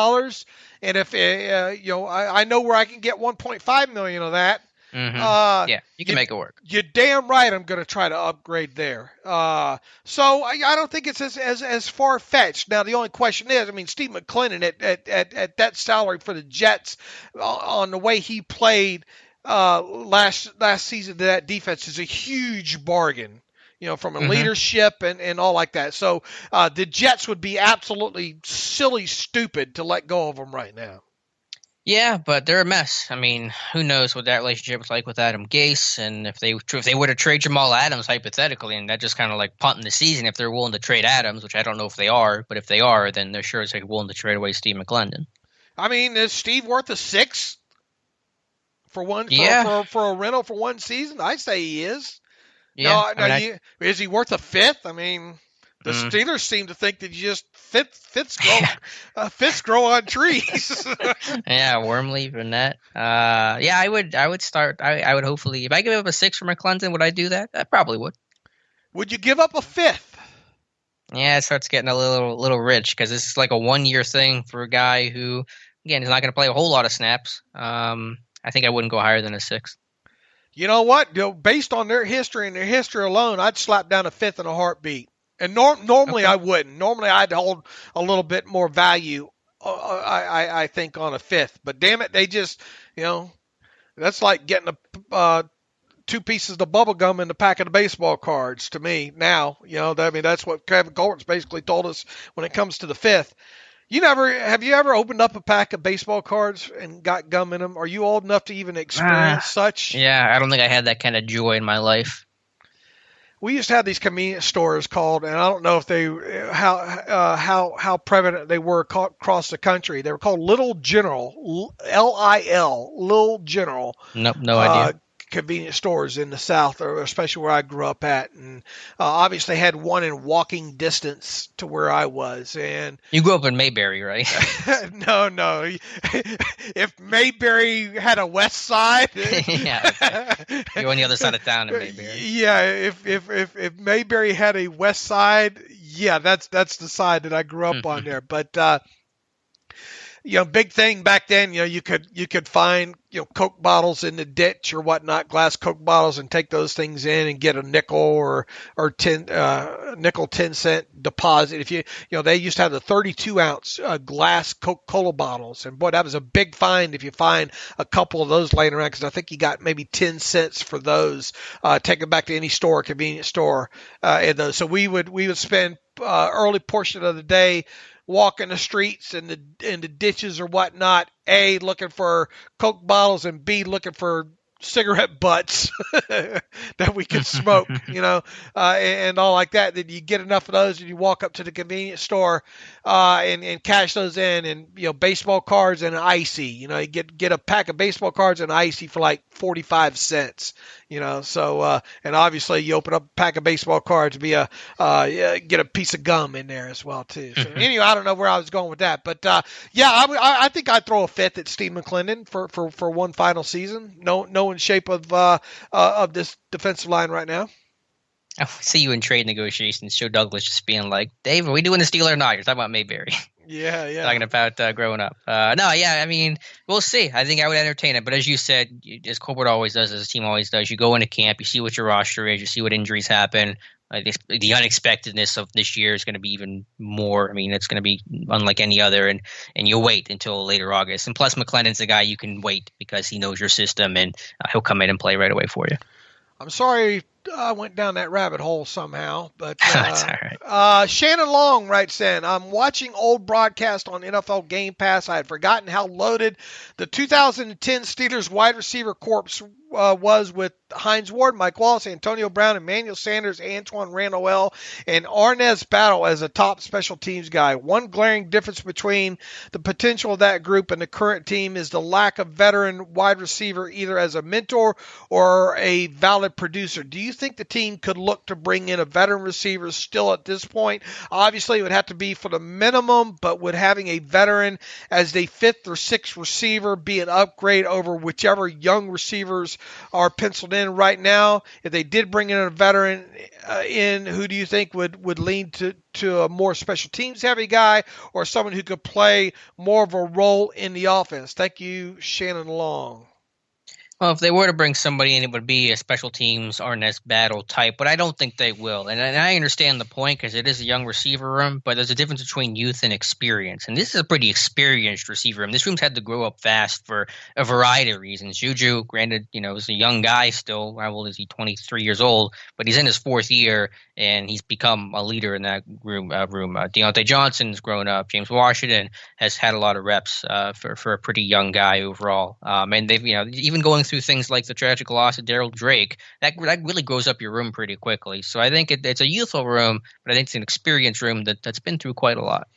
And if I know where I can get $1.5 million of that. Mm-hmm. You can make it work. You're damn right. I'm going to try to upgrade there. So I don't think it's as far fetched. Now the only question is, I mean, Steve McClendon at that salary for the Jets, on the way he played, last season to that defense is a huge bargain, from a Mm-hmm. leadership and all like that. So the Jets would be absolutely silly stupid to let go of them right now. Yeah, but they're a mess. I mean, who knows what that relationship was like with Adam Gase, and if they were to trade Jamal Adams hypothetically, and that just kind of like punting the season if they're willing to trade Adams, which I don't know if they are, but if they are, then they're sure as heck willing to trade away Steve McClendon. I mean, is Steve worth a 6 for one? Yeah. For a rental for one season, I say he is. Yeah. Is he worth a 5th? I mean, the Steelers seem to think that you just fits grow on trees. Yeah, worm leaf and that. Yeah, I would start. I would hopefully, if I give up a 6 for McClendon, would I do that? I probably would. Would you give up a 5th? Yeah, it starts getting a little rich because this is like a 1-year thing for a guy who, again, is not going to play a whole lot of snaps. I think I wouldn't go higher than a 6. You know what? Based on their history and their history alone, I'd slap down a 5th in a heartbeat. And normally I wouldn't. Normally I'd hold a little bit more value, I think, on a 5th. But damn it, they just, that's like getting 2 pieces of bubble gum in the pack of the baseball cards to me now. That's what Kevin Colbert's basically told us when it comes to the 5th. Have you ever opened up a pack of baseball cards and got gum in them? Are you old enough to even experience such? Yeah, I don't think I had that kind of joy in my life. We used to have these convenience stores called, and I don't know if how prevalent they were across the country. They were called Little General, Lil, Little General. Nope, no idea. Convenience stores in the South, or especially where I grew up at, and obviously had one in walking distance to where I was. And you grew up in Mayberry, right? No. If Mayberry had a west side, yeah, okay. You're on the other side of town in Mayberry. Yeah, if Mayberry had a west side, yeah, that's the side that I grew up on there. But big thing back then, you could find, Coke bottles in the ditch or whatnot, glass Coke bottles, and take those things in and get a nickel or 10 cent deposit. If they used to have the 32-ounce glass Coca-Cola bottles, and boy, that was a big find if you find a couple of those laying around, because I think you got maybe 10 cents for those. Take them back to any store, convenience store, and those. So we would spend early portion of the day walking the streets and the ditches or whatnot, A, looking for Coke bottles, and B, looking for cigarette butts that we could smoke, and all like that. Then you get enough of those and you walk up to the convenience store and cash those in, and baseball cards and an icy. You get a pack of baseball cards and an icy for like 45 cents. So and obviously you open up a pack of baseball cards, get a piece of gum in there as well too. So anyway, I don't know where I was going with that, but I think I'd throw a 5th at Steve McClendon for one final season. No in shape of this defensive line right now. I see you in trade negotiations. Joe Douglas just being like, Dave, are we doing the Steeler or not? You're talking about Mayberry. Yeah. Talking about growing up. I mean, we'll see. I think I would entertain it. But as you said, as Colbert always does, as a team always does, you go into camp, you see what your roster is, you see what injuries happen. The unexpectedness of this year is going to be even more. I mean, it's going to be unlike any other, and you wait until later August. And plus, McClendon's the guy you can wait because he knows your system, and he'll come in and play right away for you. I'm sorry I went down that rabbit hole somehow, but that's all right. Shannon Long writes in, I'm watching old broadcast on NFL Gamepass. I had forgotten how loaded the 2010 Steelers wide receiver corps was with Hines Ward, Mike Wallace, Antonio Brown, Emmanuel Sanders, Antoine Randall, and Arnaz Battle as a top special teams guy. One glaring difference between the potential of that group and the current team is the lack of veteran wide receiver, either as a mentor or a valid producer. Do you think the team could look to bring in a veteran receiver still at this point? Obviously, it would have to be for the minimum, but would having a veteran as the 5th or 6th receiver be an upgrade over whichever young receivers are penciled in right now? If they did bring in a veteran who do you think would lean to a more special teams heavy guy, or someone who could play more of a role in the offense? Thank you, Shannon Long. Well, if they were to bring somebody in, it would be a special teams Arnaz Battle type, but I don't think they will. And I understand the point because it is a young receiver room, but there's a difference between youth and experience. And this is a pretty experienced receiver room. This room's had to grow up fast for a variety of reasons. Juju, granted, is a young guy still. How old is he? 23 years old, but he's in his fourth year, and he's become a leader in that room. Diontae Johnson's grown up. James Washington has had a lot of reps for a pretty young guy overall. And they've, even going through things like the tragic loss of Daryl Drake, that really grows up your room pretty quickly. So I think it's a youthful room, but I think it's an experienced room that's been through quite a lot.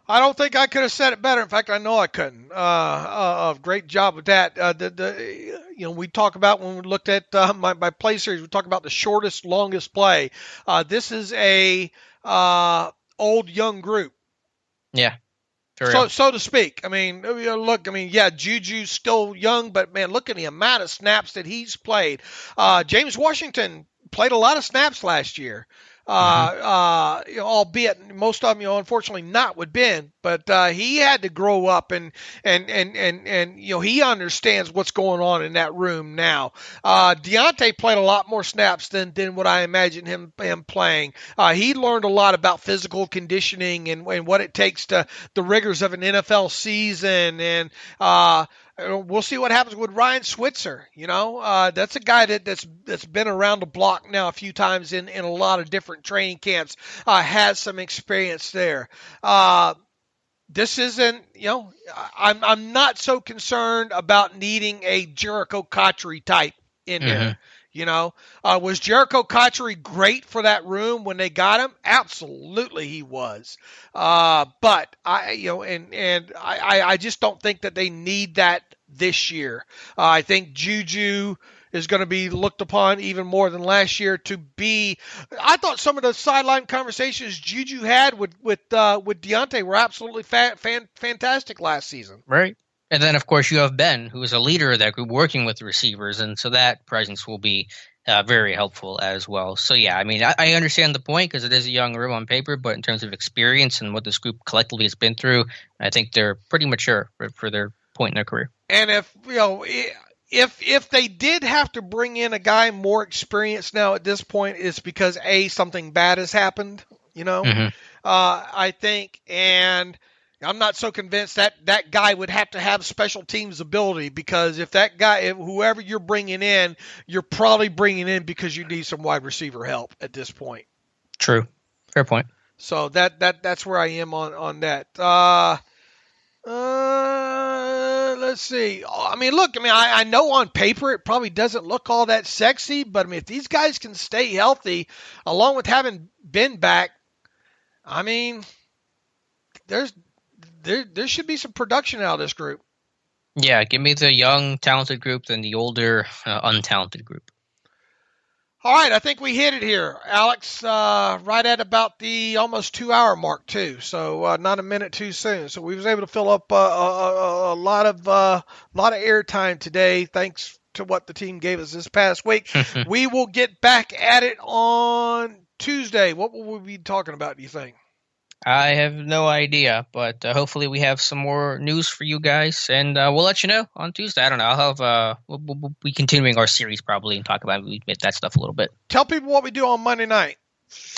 I don't think I could have said it better. In fact, I know I couldn't. Great job with that. We talk about when we looked at my play series, we talk about the shortest, longest play. This is a old young group. Yeah. So to speak. I mean, look, Juju's still young, but man, look at the amount of snaps that he's played. James Washington played a lot of snaps last year. Albeit most of them, unfortunately not with Ben, but he had to grow up and he understands what's going on in that room now. Diontae played a lot more snaps than what I imagined him playing. He learned a lot about physical conditioning and what it takes to the rigors of an NFL season, and we'll see what happens with Ryan Switzer. That's a guy that's been around the block now a few times in a lot of different training camps, has some experience there. This isn't, I'm not so concerned about needing a Jericho Cotchery type in there. Was Jericho Cotchery great for that room when they got him? Absolutely, he was. But I just don't think that they need that this year. I think Juju is going to be looked upon even more than last year to be. I thought some of the sideline conversations Juju had with Diontae were absolutely fantastic last season. Right. And then, of course, you have Ben, who is a leader of that group working with the receivers. And so that presence will be very helpful as well. So, yeah, I understand the point because it is a young room on paper. But in terms of experience and what this group collectively has been through, I think they're pretty mature for their point in their career. And if they did have to bring in a guy more experienced now at this point, it's because, something bad has happened, I think. And I'm not so convinced that guy would have to have special teams ability, because if whoever you're bringing in, you're probably bringing in because you need some wide receiver help at this point. True. Fair point. So that's where I am on that. Let's see. I know on paper it probably doesn't look all that sexy, but if these guys can stay healthy, along with having Ben back, there should be some production out of this group. Yeah, give me the young, talented group than the older, untalented group. All right, I think we hit it here, Alex, right at about the almost 2-hour mark, too. So not a minute too soon. So we was able to fill up a lot of airtime today, thanks to what the team gave us this past week. We will get back at it on Tuesday. What will we be talking about, do you think? I have no idea, but hopefully we have some more news for you guys, and we'll let you know on Tuesday. I don't know. I'll have we'll be continuing our series probably and talk about that stuff a little bit. Tell people what we do on Monday night.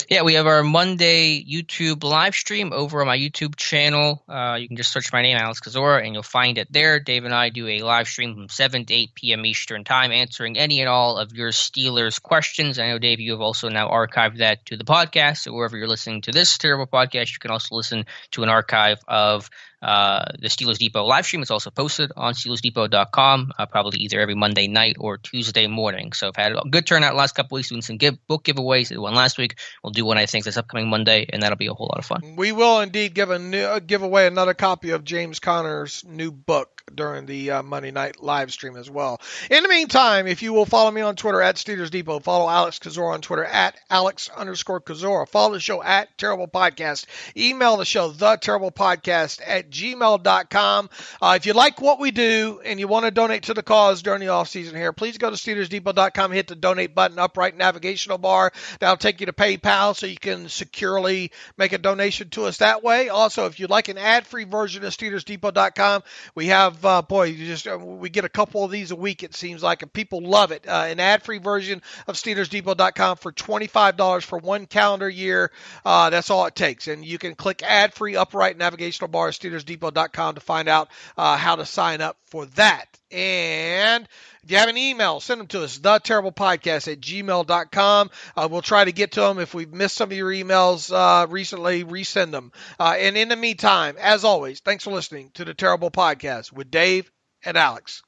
Yeah, we have our Monday YouTube live stream over on my YouTube channel. You can just search my name, Alex Kozora, and you'll find it there. Dave and I do a live stream from 7 to 8 p.m. Eastern Time, answering any and all of your Steelers questions. I know, Dave, you have also now archived that to the podcast. So wherever you're listening to this terrible podcast, you can also listen to an archive of the Steelers Depot live stream. It's also posted on SteelersDepot.com, probably either every Monday night or Tuesday morning. So I've had a good turnout last couple weeks doing some book giveaways. I did one last week. We'll do one, I think, this upcoming Monday, and that'll be a whole lot of fun. We will indeed give away another copy of James Conner's new book during the Monday night live stream as well. In the meantime, if you will follow me on Twitter at Steelers Depot, follow Alex Kozora on Twitter at Alex_Kozora, follow the show at Terrible Podcast, email the show, theterriblepodcast@gmail.com. If you like what we do and you want to donate to the cause during the off season here, please go to SteelersDepot.com, hit the donate button, upright navigational bar. That'll take you to PayPal so you can securely make a donation to us that way. Also, if you'd like an ad-free version of SteelersDepot.com, we have have, we get a couple of these a week, it seems like, and people love it. An ad-free version of SteelersDepot.com for $25 for 1 calendar year. That's all it takes. And you can click ad-free upright navigational bar at SteelersDepot.com to find out how to sign up for that. And if you have an email, send them to us, theterriblepodcast@gmail.com. We'll try to get to them. If we've missed some of your emails recently, resend them. And in the meantime, as always, thanks for listening to The Terrible Podcast with Dave and Alex.